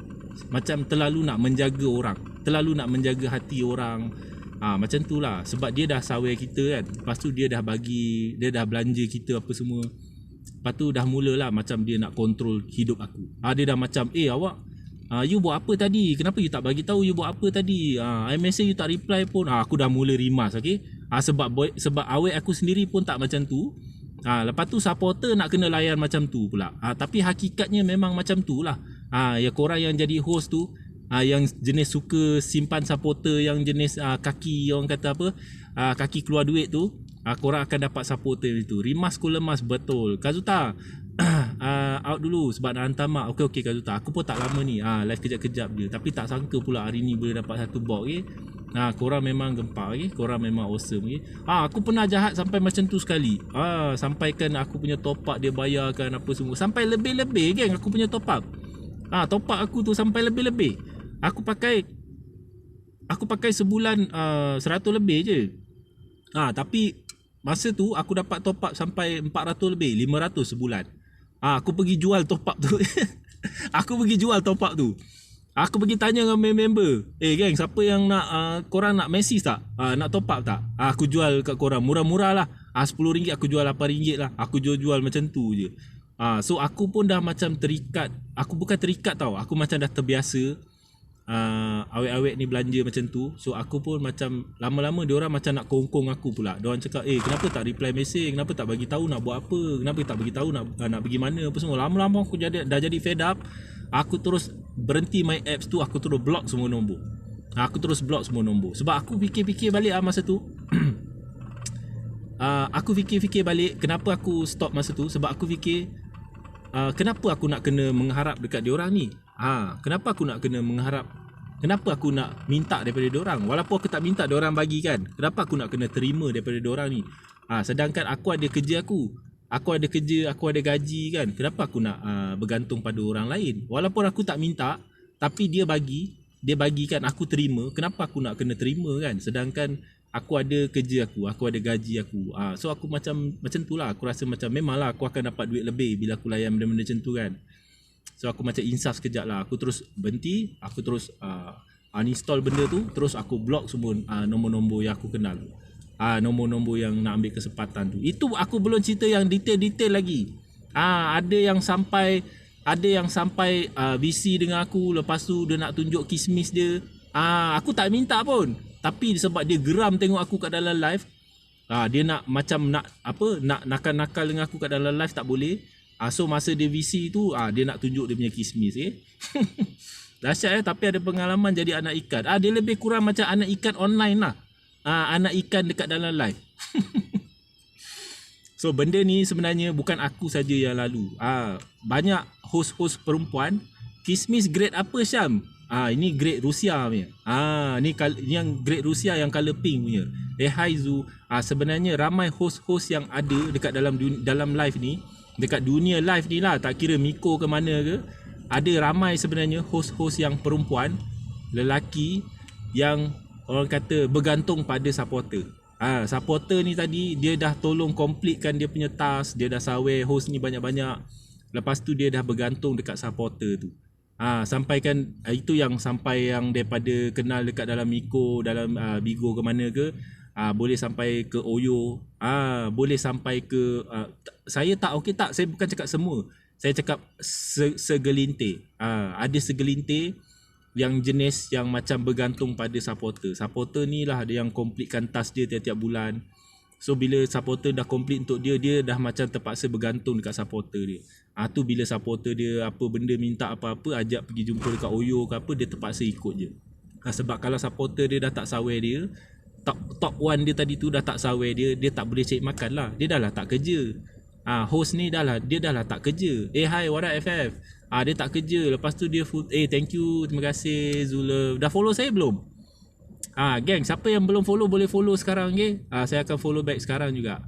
A: nak menjaga orang, terlalu nak menjaga hati orang. Macam tu lah. Sebab dia dah sawer kita kan. Lepas tu dia dah bagi, dia dah belanja kita apa semua. Lepas tu dah mulalah macam dia nak kontrol hidup aku. Dia dah macam, awak you buat apa tadi? Kenapa you tak bagi tahu you buat apa tadi? I message you tak reply pun. Aku dah mula rimas, okey. Sebab awet aku sendiri pun tak macam tu. Lepas tu supporter nak kena layan macam tu pula. Tapi hakikatnya memang macam tu lah. Ya korang yang jadi host tu, yang jenis suka simpan supporter, yang jenis kaki, orang kata apa, kaki keluar duit tu, korang akan dapat supporter itu. Rimas ku lemas betul. Kazuta, out dulu sebab nak hantar mak. Okey Kazuta, aku pun tak lama ni live kejap-kejap je, tapi tak sangka pula hari ni boleh dapat satu box. Okay, korang memang gempak. Okay, korang memang awesome. Okay, aku pernah jahat sampai macam tu sekali. Sampaikan aku punya top up dia bayarkan apa semua, sampai lebih-lebih geng aku punya top up. Top up aku tu sampai lebih-lebih. Aku pakai sebulan 100 lebih je. Tapi masa tu aku dapat top up sampai 400 lebih, 500 sebulan. Aku pergi jual top up tu. Aku pergi jual top up tu. Aku pergi tanya dengan member, geng, siapa yang nak, korang nak message tak? Nak top up tak? Aku jual kat korang, murah-murah lah. RM10 aku jual RM8 lah. Aku jual macam tu je. So aku pun dah macam terikat. Aku bukan terikat tau, aku macam dah terbiasa. Awet-awet ni belanja macam tu. So aku pun macam lama-lama diorang macam nak kongkong aku pula. Diorang cakap, kenapa tak reply message, kenapa tak bagi tahu nak buat apa, kenapa tak bagi tahu nak pergi mana apa semua. Lama-lama aku dah jadi fed up. Aku terus berhenti main apps tu. Aku terus block semua nombor. Sebab aku fikir-fikir balik masa tu. Aku fikir-fikir balik kenapa aku stop masa tu. Sebab aku fikir, kenapa aku nak kena mengharap dekat diorang ni? Kenapa aku nak kena mengharap? Kenapa aku nak minta daripada diorang? Walaupun aku tak minta diorang bagi kan. Kenapa aku nak kena terima daripada diorang ni? Sedangkan aku ada kerja aku. Aku ada kerja, aku ada gaji kan. Kenapa aku nak bergantung pada orang lain? Walaupun aku tak minta, tapi dia bagi kan, aku terima. Kenapa aku nak kena terima kan? Sedangkan aku ada kerja aku ada gaji aku. So aku macam tu lah. Aku rasa macam memanglah aku akan dapat duit lebih bila aku layan benda-benda macam tu kan. So aku macam insaf sekejap lah. Aku terus berhenti. Aku terus uninstall benda tu. Terus aku block semua nombor-nombor yang aku kenal. Nombor-nombor yang nak ambil kesempatan tu. Itu aku belum cerita yang detail-detail lagi. Ada yang sampai VC dengan aku. Lepas tu dia nak tunjuk kismis dia. Aku tak minta pun. Tapi sebab dia geram tengok aku kat dalam live. Dia nak macam nak nakal-nakal dengan aku kat dalam live, tak boleh. So masa dia VC tu, dia nak tunjuk dia punya kismis. Dahsyat tapi ada pengalaman jadi anak ikan. Dia lebih kurang macam anak ikan online lah. Anak ikan dekat dalam live. So benda ni sebenarnya bukan aku saja yang lalu. Banyak host-host perempuan. Kismis grade apa Syam? Ini grade Rusia punya. Ni yang grade Rusia yang color pink punya. Hai Zu. Sebenarnya ramai host-host yang ada dekat dalam live ni. Dekat dunia live ni lah, tak kira Miko ke mana ke, ada ramai sebenarnya host-host yang perempuan, lelaki, yang orang kata bergantung pada supporter. Supporter ni tadi dia dah tolong completekan dia punya task, dia dah sawer host ni banyak-banyak. Lepas tu dia dah bergantung dekat supporter tu. Sampaikan itu yang sampai yang daripada kenal dekat dalam Miko, dalam Bigo ke mana ke, boleh sampai ke Oyo, boleh sampai ke saya tak saya bukan cakap semua, saya cakap segelintir. Ada segelintir yang jenis yang macam bergantung pada supporter ni lah, dia yang completekan task dia tiap-tiap bulan. So bila supporter dah complete untuk dia, dia dah macam terpaksa bergantung dekat supporter dia. Tu bila supporter dia apa benda minta apa-apa, ajak pergi jumpa dekat Oyo ke apa, dia terpaksa ikut je. Sebab kalau supporter dia dah tak sawer dia, top one dia tadi tu dah tak sawer, dia tak boleh cari makan lah, dia dah lah tak kerja. Host ni dia dah lah tak kerja. Hi what up FF. Dia tak kerja, lepas tu dia full thank you, terima kasih Zula. Dah follow saya belum? Gang, siapa yang belum follow boleh follow sekarang, okay? Saya akan follow back sekarang juga.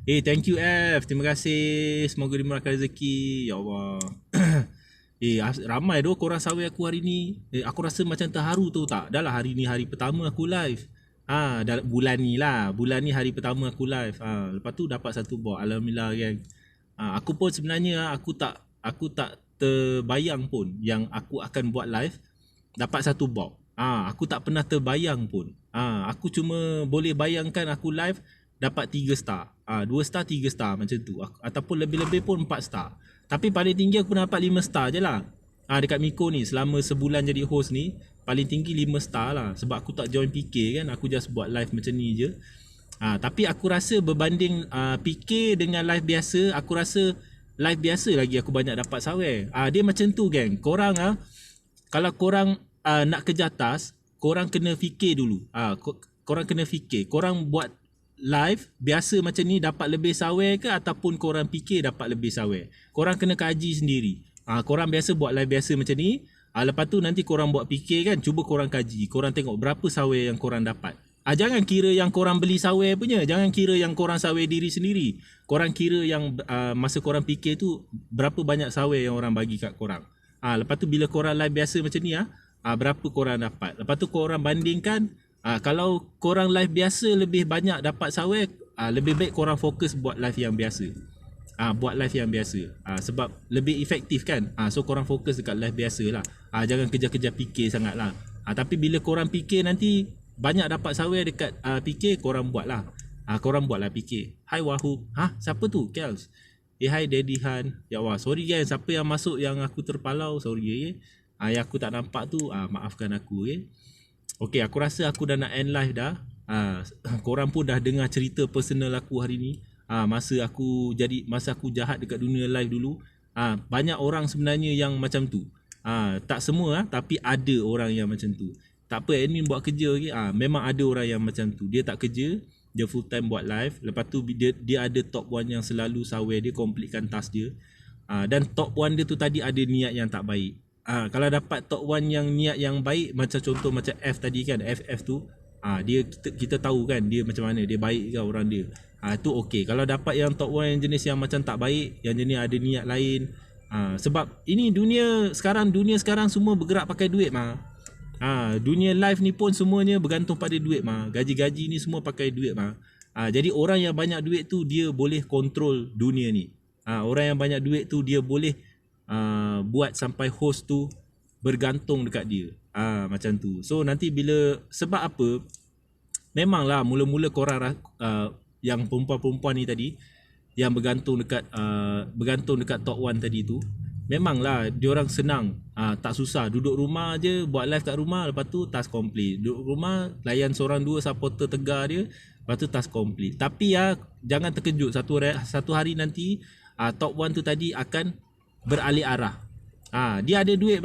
A: Thank you F, terima kasih, semoga dimurahkan rezeki, ya Allah. Ramai doh korang sawer aku hari ni. Aku rasa macam terharu tu tak. Dah lah hari ni hari pertama aku live. Bulan ni lah. Bulan ni hari pertama aku live. Lepas tu dapat satu bot. Alhamdulillah kan. Aku pun sebenarnya aku tak terbayang pun yang aku akan buat live dapat satu bot. Aku tak pernah terbayang pun. Aku cuma boleh bayangkan aku live dapat 3 star. 2 star, 3 star macam tu. Ataupun lebih-lebih pun 4 star. Tapi paling tinggi aku pernah dapat 5 star je lah. Dekat Miko ni selama sebulan jadi host ni paling tinggi 5 star lah. Sebab aku tak join PK kan, aku just buat live macam ni je. Tapi aku rasa berbanding PK dengan live biasa, aku rasa live biasa lagi aku banyak dapat sawer. Dia macam tu geng. Korang kalau korang nak kerja atas, korang kena fikir dulu. Korang kena fikir. Korang buat live biasa macam ni dapat lebih sawer ke, ataupun korang fikir dapat lebih sawer. Korang kena kaji sendiri. Korang biasa buat live biasa macam ni, lepas tu nanti korang buat fikir kan, cuba korang kaji, korang tengok berapa sawer yang korang dapat. Jangan kira yang korang beli sawer punya, jangan kira yang korang sawer diri sendiri. Korang kira yang masa korang fikir tu berapa banyak sawer yang orang bagi kat korang. Lepas tu bila korang live biasa macam ni berapa korang dapat. Lepas tu korang bandingkan. Kalau korang live biasa lebih banyak dapat sawer, lebih baik korang fokus buat live yang biasa. Buat live yang biasa. Sebab lebih efektif kan. So korang fokus dekat live biasa lah. Jangan kejar-kejar PK sangat lah. Tapi bila korang PK nanti banyak dapat sawer dekat PK, korang buat lah. Korang buat lah PK. Hi Wahub. Siapa tu? Kels. Hi Daddy Han. Ya Allah, sorry guys, siapa yang masuk yang aku terpalau, sorry yang aku tak nampak tu, maafkan aku Okay, aku rasa aku dah nak end live dah. Korang pun dah dengar cerita personal aku hari ni. Masa aku jahat dekat dunia live dulu. Banyak orang sebenarnya yang macam tu. Tak semua tapi ada orang yang macam tu. Tak apa, admin buat kerja memang ada orang yang macam tu. Dia tak kerja, dia full time buat live. Lepas tu dia ada top 1 yang selalu sawer, dia completekan task dia. Dan top 1 dia tu tadi ada niat yang tak baik. Kalau dapat top 1 yang niat yang baik, macam contoh macam F tadi kan, FF tu, dia kita tahu kan dia macam mana, dia baik ke orang dia. Tu okey. Kalau dapat yang top 1 yang jenis yang macam tak baik, yang jenis ada niat lain, sebab ini dunia sekarang semua bergerak pakai duit dunia live ni pun semuanya bergantung pada duit gaji-gaji ni semua pakai duit jadi orang yang banyak duit tu dia boleh kontrol dunia ni. Orang yang banyak duit tu dia boleh buat sampai host tu bergantung dekat dia. Macam tu. So nanti bila, sebab apa, memanglah mula-mula korang yang perempuan-perempuan ni tadi yang bergantung dekat top 1 tadi tu, memanglah diorang senang, tak susah, duduk rumah je buat live kat rumah, lepas tu task complete. Duduk rumah layan seorang dua supporter tegar dia, lepas tu task complete. Tapi jangan terkejut, satu hari nanti top 1 tu tadi akan beralih arah. Dia ada duit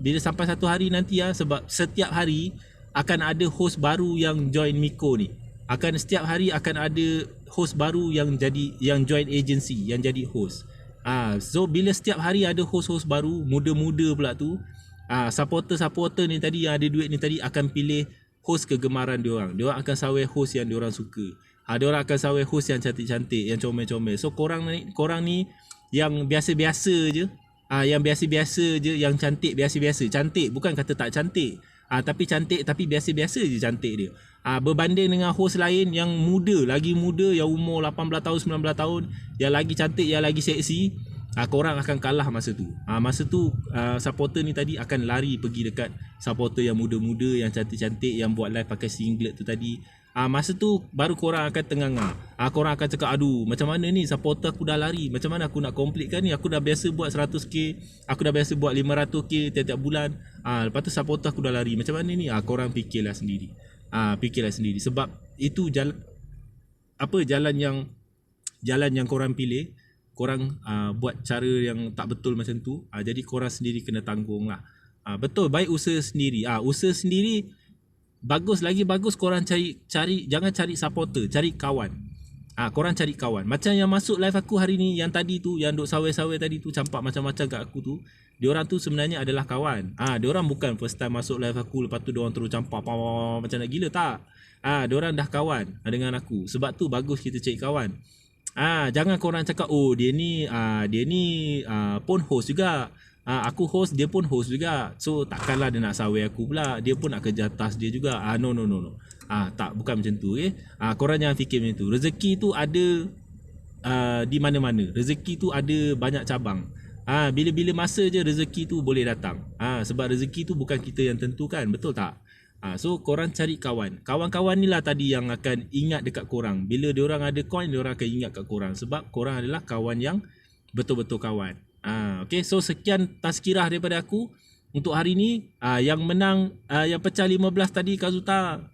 A: bila sampai satu hari nanti sebab setiap hari akan ada host baru yang join Miko ni. Setiap hari akan ada host baru yang join agency, yang jadi host. So bila setiap hari ada host-host baru, muda-muda pula tu, supporter-supporter ni tadi yang ada duit ni tadi akan pilih host kegemaran diorang. Diorang akan sawer host yang diorang suka. Diorang akan sawer host yang cantik-cantik, yang comel-comel. So korang ni yang biasa-biasa je, yang cantik biasa-biasa. Cantik bukan kata tak cantik, tapi cantik tapi biasa-biasa je cantik dia. Berbanding dengan host lain yang lagi muda, yang umur 18 tahun, 19 tahun, yang lagi cantik, yang lagi seksi, korang akan kalah masa tu. Masa tu supporter ni tadi akan lari pergi dekat supporter yang muda-muda, yang cantik-cantik, yang buat live pakai singlet tu tadi. Masa tu baru korang akan tengah. Korang akan cakap, aduh macam mana ni supporter aku dah lari, macam mana aku nak completekan ni, aku dah biasa buat 100k, aku dah biasa buat 500k tiap-tiap bulan, lepas tu supporter aku dah lari, macam mana ni. Korang fikirlah sendiri. Sebab itu jalan yang korang pilih. Korang buat cara yang tak betul macam tu, jadi korang sendiri kena tanggung lah. Betul, baik usaha sendiri. Usaha sendiri Bagus, lagi bagus korang cari jangan cari supporter, cari kawan. Korang cari kawan. Macam yang masuk live aku hari ni, yang tadi tu, yang duk sawai-sawai tadi tu, campak macam-macam kat aku tu, diorang tu sebenarnya adalah kawan. Diorang bukan first time masuk live aku, lepas tu diorang terus campak macam nak gila, tak. Diorang dah kawan dengan aku. Sebab tu bagus kita cari kawan. Jangan korang cakap, oh dia ni pun host juga. Aku host, dia pun host juga. So takkanlah dia nak sawai aku pula. Dia pun nak kerja atas dia juga. No. Tak, bukan macam tu, okay? Korang jangan fikir macam tu. Rezeki tu ada di mana-mana. Rezeki tu ada banyak cabang. Bila-bila masa je rezeki tu boleh datang. Sebab rezeki tu bukan kita yang tentukan, betul tak? So korang cari kawan. Kawan-kawan ni lah tadi yang akan ingat dekat korang. Bila diorang ada coin, diorang akan ingat kat korang. Sebab korang adalah kawan yang betul-betul kawan. Okay, so sekian tazkirah daripada aku untuk hari ni. Yang menang, yang pecah 15 tadi, Kazuta.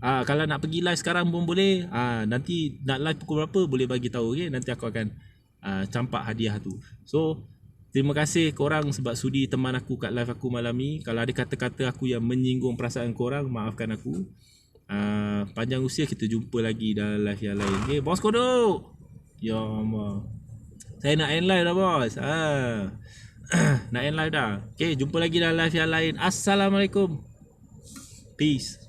A: Kalau nak pergi live sekarang pun boleh. Nanti nak live pukul berapa boleh bagi tahu, okay? Nanti aku akan campak hadiah tu. So terima kasih korang sebab sudi teman aku kat live aku malam ni. Kalau ada kata-kata aku yang menyinggung perasaan korang, maafkan aku. Panjang usia, kita jumpa lagi dalam live yang lain. Okay, bos kodok. Ya Allah, saya nak end live dah, bos. Nak end live dah. Okay, jumpa lagi dalam live yang lain. Assalamualaikum. Peace.